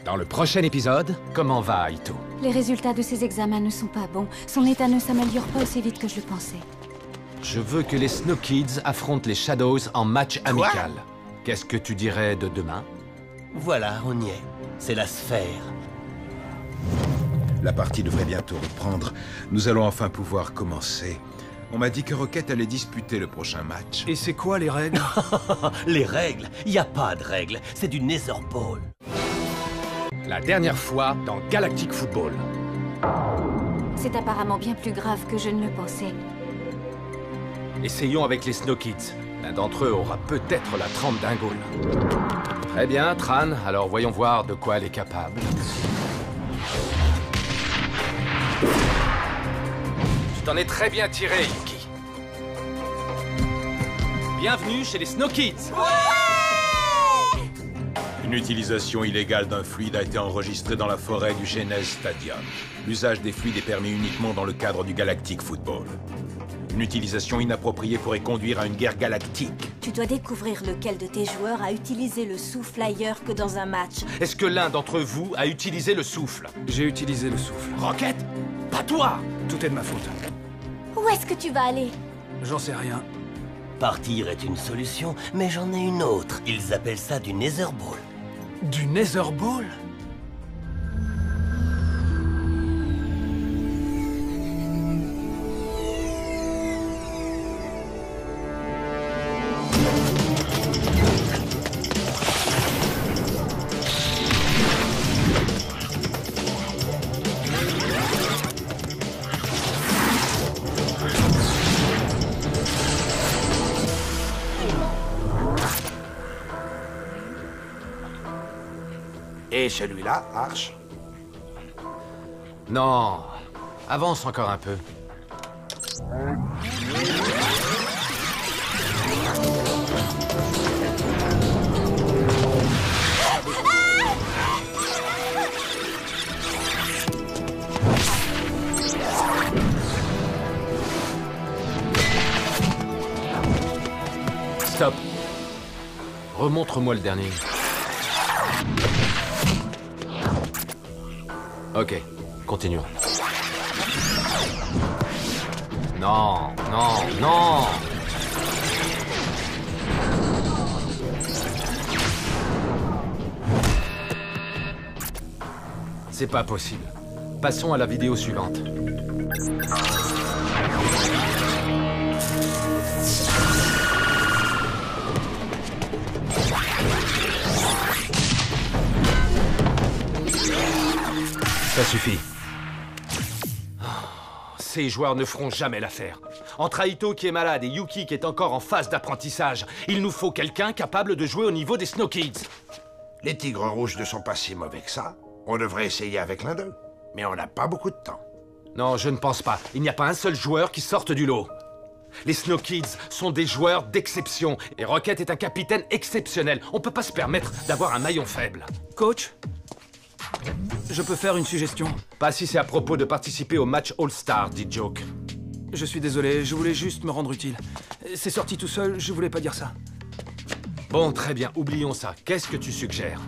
Dans le prochain épisode, comment va Aito? Les résultats de ses examens ne sont pas bons. Son état ne s'améliore pas aussi vite que je le pensais. Je veux que les Snow Kids affrontent les Shadows en match amical. Qu'est-ce que tu dirais de demain? Voilà, on y est. C'est la sphère. La partie devrait bientôt reprendre. Nous allons enfin pouvoir commencer. On m'a dit que Rocket allait disputer le prochain match. Et c'est quoi les règles? Les règles? Y a pas de règles. C'est du Netherball. La dernière fois dans Galactic Football. C'est apparemment bien plus grave que je ne le pensais. Essayons avec les Snow Kids. L'un d'entre eux aura peut-être la trempe d'un Gaul. Très bien, Tran. Alors voyons voir de quoi elle est capable. Tu t'en es très bien tiré, Yuki. Bienvenue chez les Snow Kids. Une utilisation illégale d'un fluide a été enregistrée dans la forêt du Genes Stadium. L'usage des fluides est permis uniquement dans le cadre du Galactic Football. Une utilisation inappropriée pourrait conduire à une guerre galactique. Tu dois découvrir lequel de tes joueurs a utilisé le souffle ailleurs que dans un match. Est-ce que l'un d'entre vous a utilisé le souffle? J'ai utilisé le souffle. Rocket? Pas toi! Tout est de ma faute. Où est-ce que tu vas aller? J'en sais rien. Partir est une solution, mais j'en ai une autre. Ils appellent ça du Netherball. Du Netherball? Et celui-là, Arch? Non. Avance encore un peu. Stop. Remontre-moi le dernier. Ok, continuons. Non, non, non! C'est pas possible. Passons à la vidéo suivante. Ça suffit. Ces joueurs ne feront jamais l'affaire. Entre Aito qui est malade et Yuki qui est encore en phase d'apprentissage, il nous faut quelqu'un capable de jouer au niveau des Snow Kids. Les Tigres Rouges ne sont pas si mauvais que ça. On devrait essayer avec l'un d'eux. Mais on n'a pas beaucoup de temps. Non, je ne pense pas. Il n'y a pas un seul joueur qui sorte du lot. Les Snow Kids sont des joueurs d'exception. Et Rocket est un capitaine exceptionnel. On peut pas se permettre d'avoir un maillon faible. Coach, je peux faire une suggestion? Pas si c'est à propos de participer au match All-Star, dit Joke. Je suis désolé, je voulais juste me rendre utile. C'est sorti tout seul, je voulais pas dire ça. Bon, très bien, oublions ça. Qu'est-ce que tu suggères?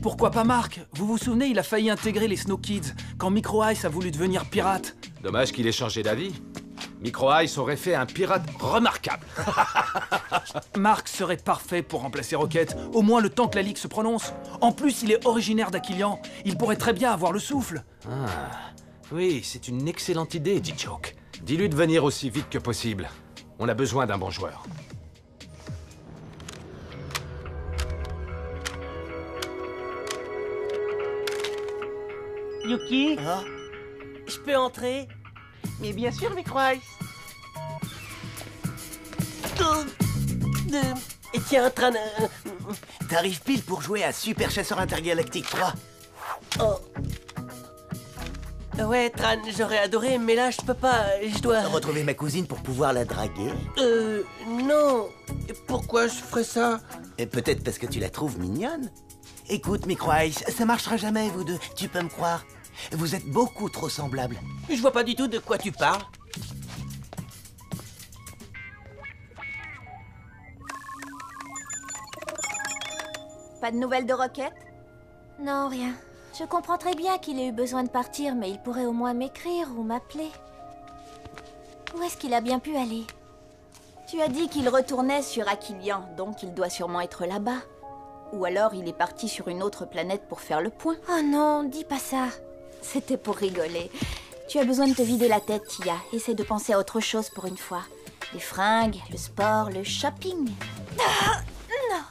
Pourquoi pas Marc? Vous vous souvenez, il a failli intégrer les Snow Kids quand Micro Ice a voulu devenir pirate. Dommage qu'il ait changé d'avis. Micro Ice aurait fait un pirate remarquable. Marc serait parfait pour remplacer Rocket, au moins le temps que la Ligue se prononce. En plus, il est originaire d'Aquilian. Il pourrait très bien avoir le souffle. Ah, oui, c'est une excellente idée, dit Joke. Dis-lui de venir aussi vite que possible. On a besoin d'un bon joueur. Yuki? Je peux entrer? Mais bien sûr, Micro Ice. Et tiens, Tran... T'arrives pile pour jouer à Super Chasseur Intergalactique 3. Oh. Ouais, Tran, j'aurais adoré, mais là, je peux pas, je dois... Retrouver ma cousine pour pouvoir la draguer? Non. Pourquoi je ferais ça? Et peut-être parce que tu la trouves mignonne? Écoute, Micro Ice, ça marchera jamais, vous deux, tu peux me croire. Vous êtes beaucoup trop semblables. Je vois pas du tout de quoi tu parles. Pas de nouvelles de Rocket? Non, rien. Je comprends très bien qu'il ait eu besoin de partir, mais il pourrait au moins m'écrire ou m'appeler. Où est-ce qu'il a bien pu aller? Tu as dit qu'il retournait sur Aquilian, donc il doit sûrement être là-bas. Ou alors il est parti sur une autre planète pour faire le point. Oh non, dis pas ça. C'était pour rigoler. Tu as besoin de te vider la tête, Tia. Essaie de penser à autre chose pour une fois. Les fringues, le sport, le shopping. Ah, non.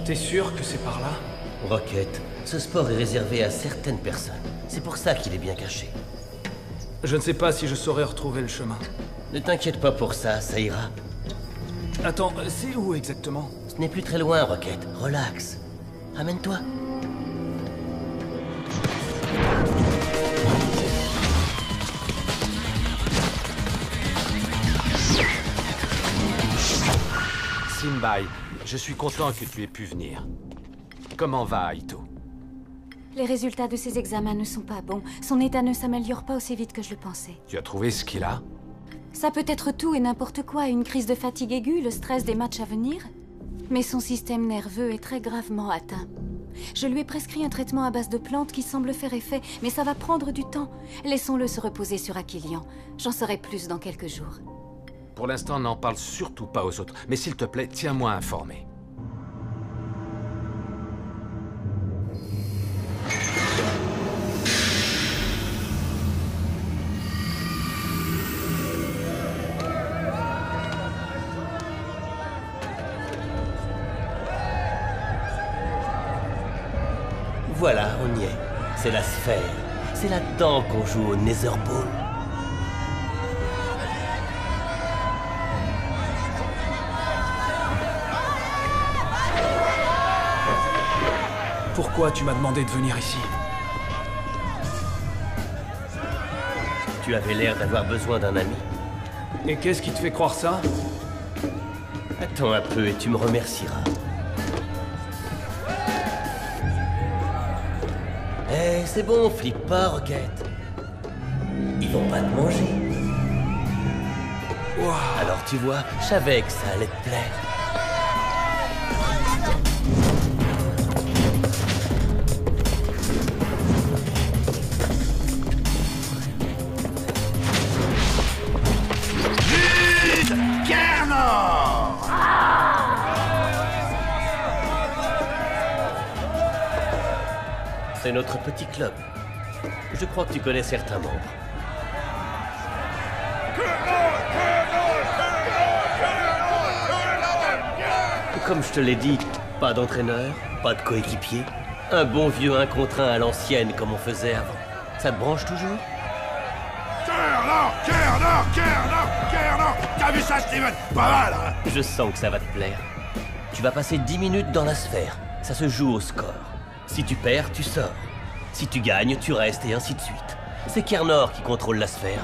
T'es sûr que c'est par là? Rocket, ce sport est réservé à certaines personnes. C'est pour ça qu'il est bien caché. Je ne sais pas si je saurais retrouver le chemin. Ne t'inquiète pas pour ça, ça ira. Attends, c'est où exactement? Ce n'est plus très loin, Rocket. Relax. Ramène-toi. Sinbai, je suis content que tu aies pu venir. Comment va Aito? Les résultats de ses examens ne sont pas bons. Son état ne s'améliore pas aussi vite que je le pensais. Tu as trouvé ce qu'il a? Ça peut être tout et n'importe quoi. Une crise de fatigue aiguë, le stress des matchs à venir. Mais son système nerveux est très gravement atteint. Je lui ai prescrit un traitement à base de plantes qui semble faire effet, mais ça va prendre du temps. Laissons-le se reposer sur Aquilian. J'en saurai plus dans quelques jours. Pour l'instant, n'en parle surtout pas aux autres. Mais s'il te plaît, tiens-moi informé. Voilà, on y est. C'est la sphère. C'est là-dedans qu'on joue au Nether Ball. Pourquoi tu m'as demandé de venir ici? Tu avais l'air d'avoir besoin d'un ami. Et qu'est-ce qui te fait croire ça? Attends un peu et tu me remercieras. Eh, c'est bon, flippe pas, Rocket. Ils vont pas te manger. Wow. Alors tu vois, je savais que ça allait te plaire. C'est notre petit club. Je crois que tu connais certains membres. Comme je te l'ai dit, pas d'entraîneur, pas de coéquipier. Un bon vieux 1 contre 1 à l'ancienne comme on faisait avant. Ça te branche toujours? T'as vu ça, Steven? Pas mal, hein? Je sens que ça va te plaire. Tu vas passer 10 minutes dans la sphère. Ça se joue au score. Si tu perds, tu sors. Si tu gagnes, tu restes et ainsi de suite. C'est Kernor qui contrôle la sphère.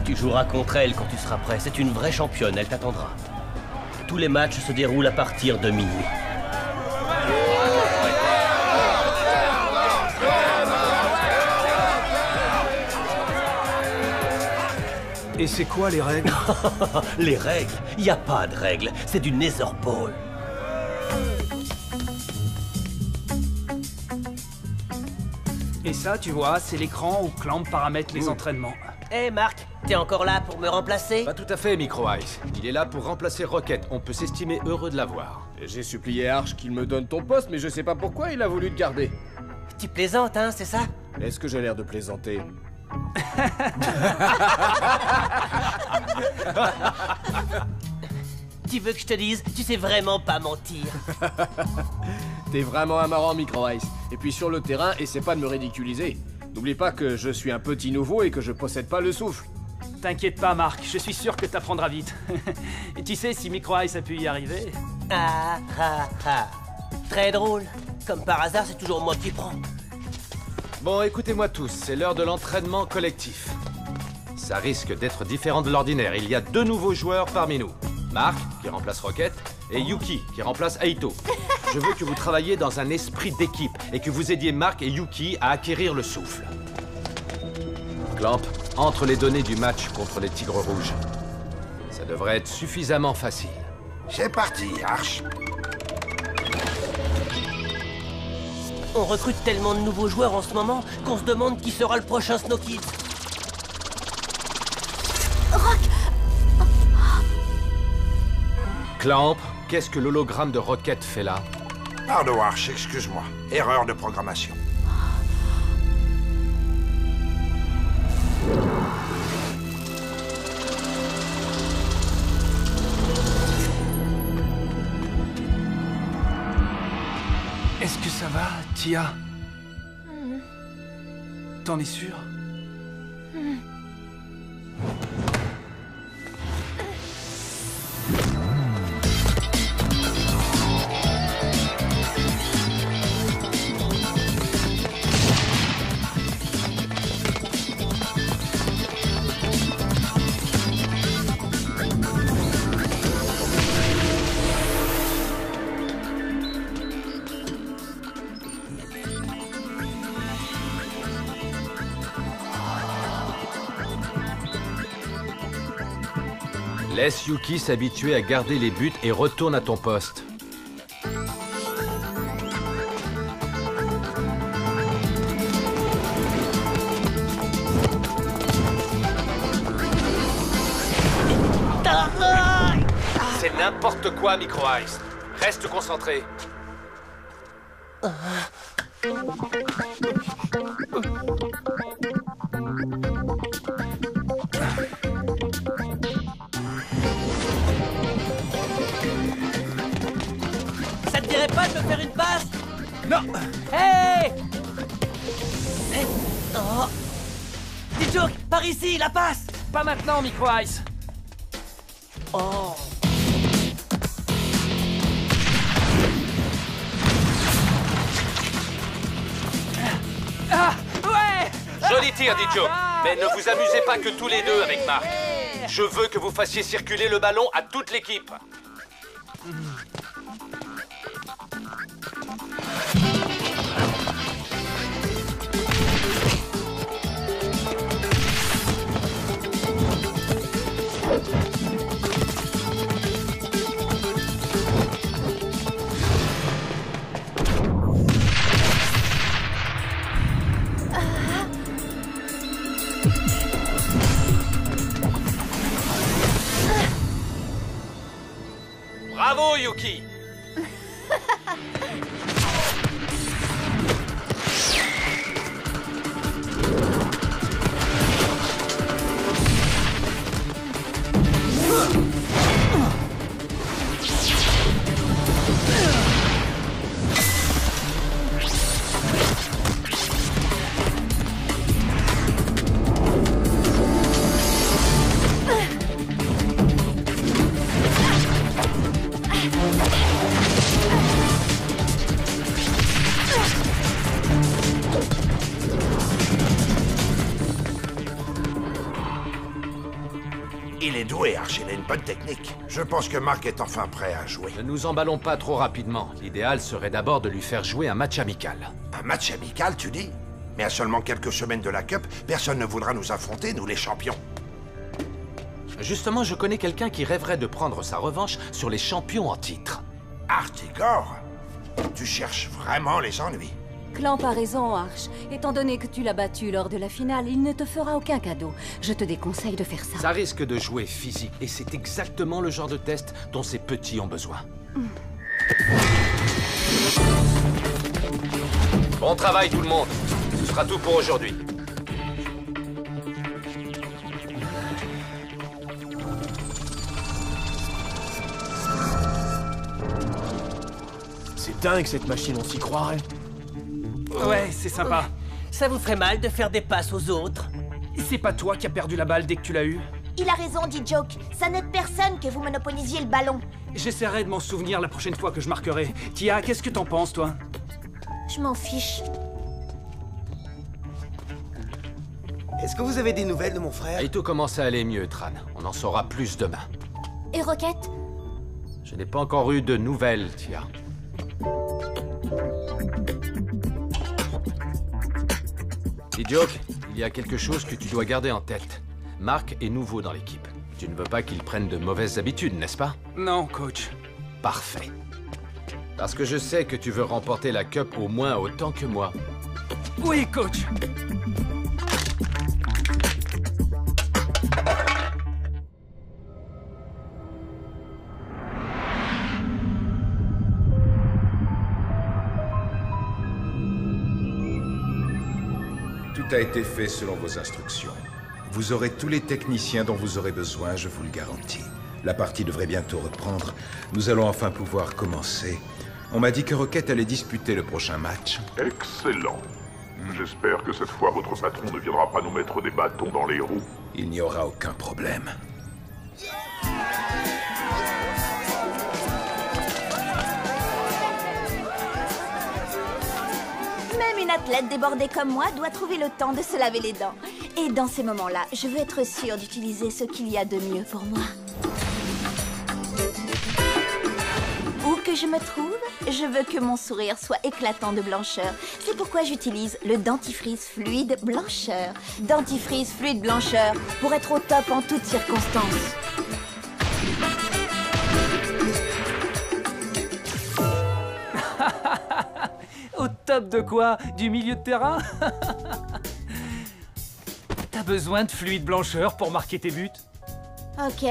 Tu joueras contre elle quand tu seras prêt. C'est une vraie championne, elle t'attendra. Tous les matchs se déroulent à partir de minuit. Et c'est quoi les règles? Les règles? Y a pas de règles. C'est du Nether Ball. Et ça, tu vois, c'est l'écran où Clamp paramètre les entraînements. Hé, Marc, t'es encore là pour me remplacer? Pas tout à fait, Micro Ice. Il est là pour remplacer Rocket. On peut s'estimer heureux de l'avoir. J'ai supplié Arch qu'il me donne ton poste, mais je sais pas pourquoi il a voulu te garder. Tu plaisantes, hein, c'est ça? Est-ce que j'ai l'air de plaisanter? Tu veux que je te dise? Tu sais vraiment pas mentir. T'es vraiment un marrant, Micro Ice. Et puis sur le terrain, essaie pas de me ridiculiser. N'oublie pas que je suis un petit nouveau et que je possède pas le souffle. T'inquiète pas, Marc, je suis sûr que t'apprendras vite. Et tu sais, si Micro Ice a pu y arriver... Ah ah ah. Très drôle. Comme par hasard, c'est toujours moi qui prends. Bon, écoutez-moi tous, c'est l'heure de l'entraînement collectif. Ça risque d'être différent de l'ordinaire. Il y a 2 nouveaux joueurs parmi nous. Mark, qui remplace Rocket, et Yuki, qui remplace Aito. Je veux que vous travailliez dans un esprit d'équipe et que vous aidiez Mark et Yuki à acquérir le souffle. Clamp, entre les données du match contre les Tigres Rouges. Ça devrait être suffisamment facile. C'est parti, Arch. On recrute tellement de nouveaux joueurs en ce moment qu'on se demande qui sera le prochain Snow Kids. Clamp, qu'est-ce que l'hologramme de Rocket fait là? Pardon, Arch, excuse-moi. Erreur de programmation. Est-ce que ça va, Tia? T'en es sûre? Laisse Yuki s'habituer à garder les buts et retourne à ton poste. C'est n'importe quoi, Micro Ice. Reste concentré. Ça te dirait pas de me faire une passe? Non. Hey! Oh. D-Joke, par ici, la passe! Pas maintenant, Micro Ice. Oh. Ah, ouais! Joli tir, D-Joke. Mais ne vous amusez pas que tous les deux avec Mark. Je veux que vous fassiez circuler le ballon à toute l'équipe. Bravo, Yuki! Il est doué, Arch, il a une bonne technique. Je pense que Mark est enfin prêt à jouer. Ne nous emballons pas trop rapidement. L'idéal serait d'abord de lui faire jouer un match amical. Un match amical, tu dis? Mais à seulement quelques semaines de la Cup, personne ne voudra nous affronter, nous les champions. Justement, je connais quelqu'un qui rêverait de prendre sa revanche sur les champions en titre. Artigor, tu cherches vraiment les ennuis. Clamp a raison, Arch. Étant donné que tu l'as battu lors de la finale, il ne te fera aucun cadeau. Je te déconseille de faire ça. Ça risque de jouer physique, et c'est exactement le genre de test dont ces petits ont besoin. Bon travail tout le monde. Ce sera tout pour aujourd'hui. C'est dingue cette machine, on s'y croirait. Ouais, c'est sympa. Ça vous ferait mal de faire des passes aux autres? C'est pas toi qui as perdu la balle dès que tu l'as eue? Il a raison, dit Joke. Ça n'aide personne que vous monopolisiez le ballon. J'essaierai de m'en souvenir la prochaine fois que je marquerai. Tia, qu'est-ce que t'en penses, toi? Je m'en fiche. Est-ce que vous avez des nouvelles de mon frère? Aito commence à aller mieux, Tran. On en saura plus demain. Et Rocket? Je n'ai pas encore eu de nouvelles, Tia. Joke, il y a quelque chose que tu dois garder en tête. Mark est nouveau dans l'équipe. Tu ne veux pas qu'il prenne de mauvaises habitudes, n'est-ce pas? Non, coach. Parfait. Parce que je sais que tu veux remporter la Cup au moins autant que moi. Oui, coach. Tout a été fait selon vos instructions. Vous aurez tous les techniciens dont vous aurez besoin, je vous le garantis. La partie devrait bientôt reprendre. Nous allons enfin pouvoir commencer. On m'a dit que Rocket allait disputer le prochain match. Excellent. J'espère que cette fois, votre patron ne viendra pas nous mettre des bâtons dans les roues. Il n'y aura aucun problème. Même une athlète débordée comme moi doit trouver le temps de se laver les dents. Et dans ces moments-là, je veux être sûre d'utiliser ce qu'il y a de mieux pour moi. Où que je me trouve, je veux que mon sourire soit éclatant de blancheur. C'est pourquoi j'utilise le dentifrice fluide blancheur. Dentifrice fluide blancheur, pour être au top en toutes circonstances. Au top de quoi? Du milieu de terrain? T'as besoin de fluide blancheur pour marquer tes buts? Ok,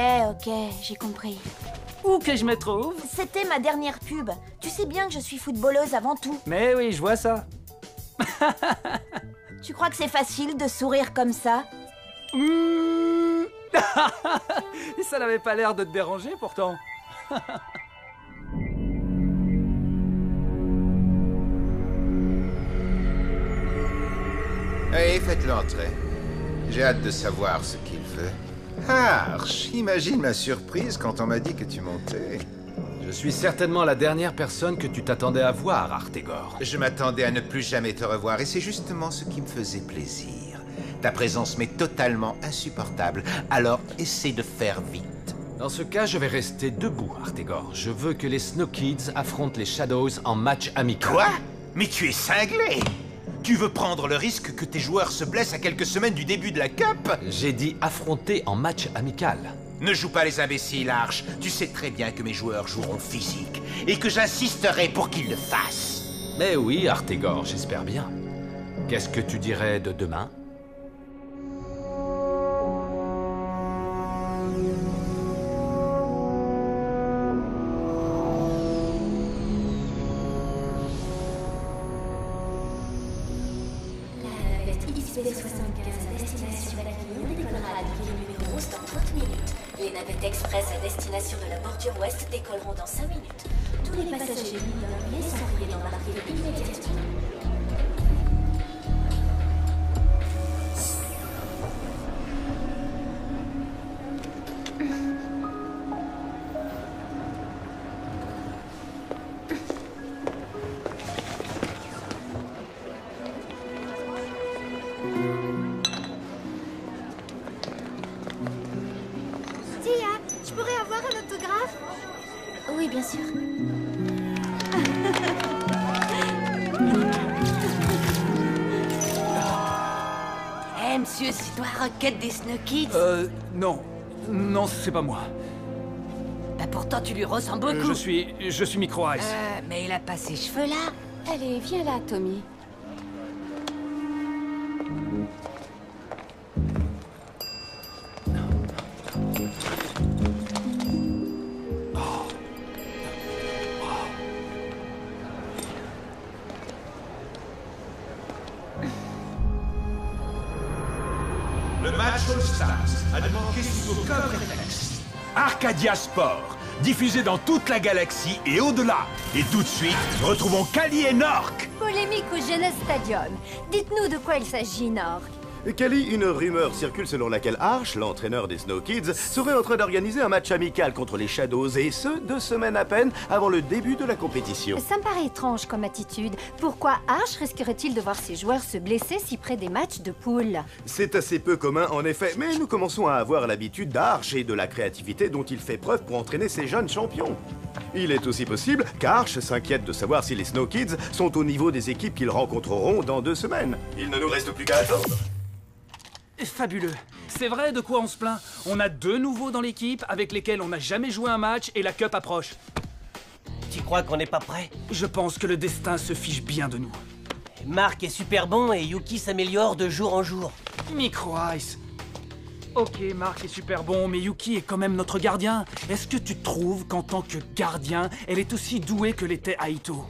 j'ai compris. Où que je me trouve? C'était ma dernière pub. Tu sais bien que je suis footballeuse avant tout. Mais oui, je vois ça. Tu crois que c'est facile de sourire comme ça? Ça n'avait pas l'air de te déranger pourtant. Allez, faites-le entrer. J'ai hâte de savoir ce qu'il veut. Arch, imagine ma surprise quand on m'a dit que tu montais. Je suis certainement la dernière personne que tu t'attendais à voir, Artegor. Je m'attendais à ne plus jamais te revoir et c'est justement ce qui me faisait plaisir. Ta présence m'est totalement insupportable, alors essaie de faire vite. Dans ce cas, je vais rester debout, Artegor. Je veux que les Snow Kids affrontent les Shadows en match amical. Quoi? Mais tu es cinglé! Tu veux prendre le risque que tes joueurs se blessent à quelques semaines du début de la Cup? J'ai dit affronter en match amical. Ne joue pas les imbéciles, Arch. Tu sais très bien que mes joueurs joueront physique et que j'insisterai pour qu'ils le fassent. Mais oui, Artegor, j'espère bien. Qu'est-ce que tu dirais de demain? Les navettes express à destination de la bordure ouest décolleront dans 5 minutes. Tous les passagers mis dans leur pied sont priés d'embarquer immédiatement. Oui, bien sûr. Eh, monsieur, c'est toi Rocket des Snow Kids? Non. Non, c'est pas moi. Bah pourtant, tu lui ressembles beaucoup. Je suis Micro Ice. Mais il a pas ses cheveux là. Allez, viens là, Tommy. Le match All-Stars a ne manqué sous aucun prétexte. Arcadia Sport, diffusé dans toute la galaxie et au-delà. Et tout de suite, retrouvons Kali et Nork. Polémique au Genes Stadium. Dites-nous de quoi il s'agit, Nork. Kali, une rumeur circule selon laquelle Arch, l'entraîneur des Snow Kids, serait en train d'organiser un match amical contre les Shadows, et ce, 2 semaines à peine avant le début de la compétition. Ça me paraît étrange comme attitude. Pourquoi Arch risquerait-il de voir ses joueurs se blesser si près des matchs de poule? C'est assez peu commun en effet, mais nous commençons à avoir l'habitude d'Arch et de la créativité dont il fait preuve pour entraîner ses jeunes champions. Il est aussi possible qu'Arch s'inquiète de savoir si les Snow Kids sont au niveau des équipes qu'ils rencontreront dans 2 semaines. Il ne nous reste plus qu'à attendre. Fabuleux. C'est vrai de quoi on se plaint. On a 2 nouveaux dans l'équipe avec lesquels on n'a jamais joué un match et la cup approche. Tu crois qu'on n'est pas prêt? Je pense que le destin se fiche bien de nous. Mark est super bon et Yuki s'améliore de jour en jour. Micro Ice. Ok, Mark est super bon, mais Yuki est quand même notre gardien. Est-ce que tu trouves qu'en tant que gardien, elle est aussi douée que l'était Aito?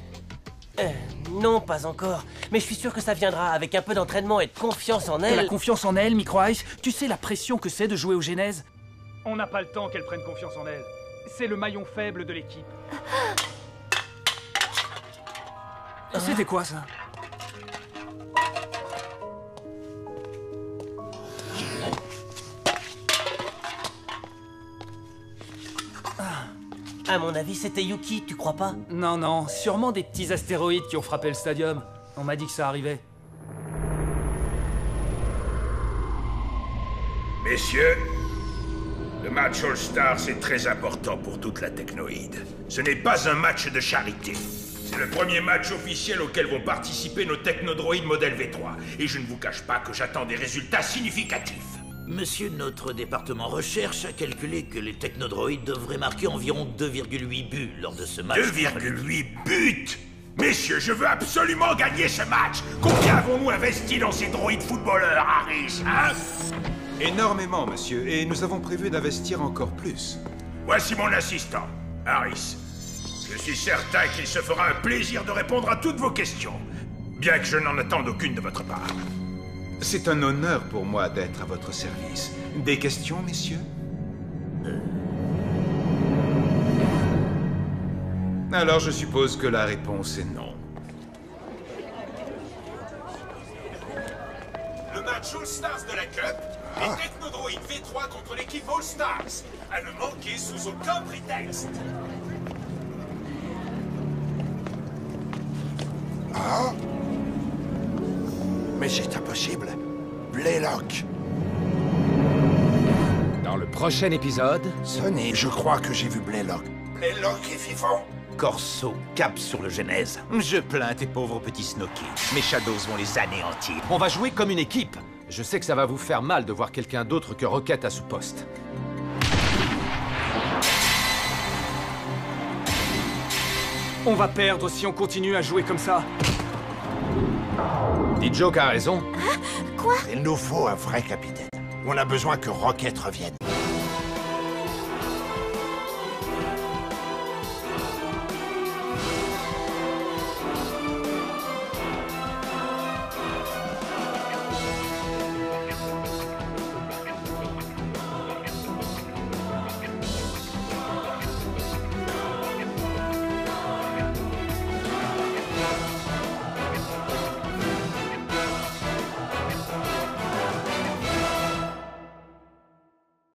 Non, pas encore. Mais je suis sûr que ça viendra avec un peu d'entraînement et de confiance en elle. La confiance en elle, Micro Ice, tu sais la pression que c'est de jouer au Genèse? On n'a pas le temps qu'elle prenne confiance en elle. C'est le maillon faible de l'équipe. C'était quoi ça? À mon avis, c'était Yuki, tu crois pas? Non, non, sûrement des petits astéroïdes qui ont frappé le stadium. On m'a dit que ça arrivait. Messieurs, le match All-Star, c'est très important pour toute la Technoïde. Ce n'est pas un match de charité. C'est le premier match officiel auquel vont participer nos technodroïdes modèle V3. Et je ne vous cache pas que j'attends des résultats significatifs. Monsieur, notre département recherche a calculé que les technodroïdes devraient marquer environ 2,8 buts lors de ce match. 2,8 buts? Messieurs, je veux absolument gagner ce match. Combien avons-nous investi dans ces droïdes footballeurs, Harris, hein? Énormément, monsieur, et nous avons prévu d'investir encore plus. Voici mon assistant, Harris. Je suis certain qu'il se fera un plaisir de répondre à toutes vos questions, bien que je n'en attende aucune de votre part. C'est un honneur pour moi d'être à votre service. Des questions, messieurs? Alors je suppose que la réponse est non. Le match All-Stars de la Cup, les Technodroïdes V3 contre l'équipe All-Stars. À ne manquer sous aucun prétexte. Ah? Mais c'est impossible. Blaylock. Dans le prochain épisode... Sonny, je crois que j'ai vu Blaylock. Blaylock est vivant. Corso, cap sur le Genèse. Je plains tes pauvres petits Snow Kids. Mes Shadows vont les anéantir. On va jouer comme une équipe. Je sais que ça va vous faire mal de voir quelqu'un d'autre que Rocket à ce poste. On va perdre si on continue à jouer comme ça. D-Joke a raison. Quoi? Il nous faut un vrai capitaine. On a besoin que Rocket revienne.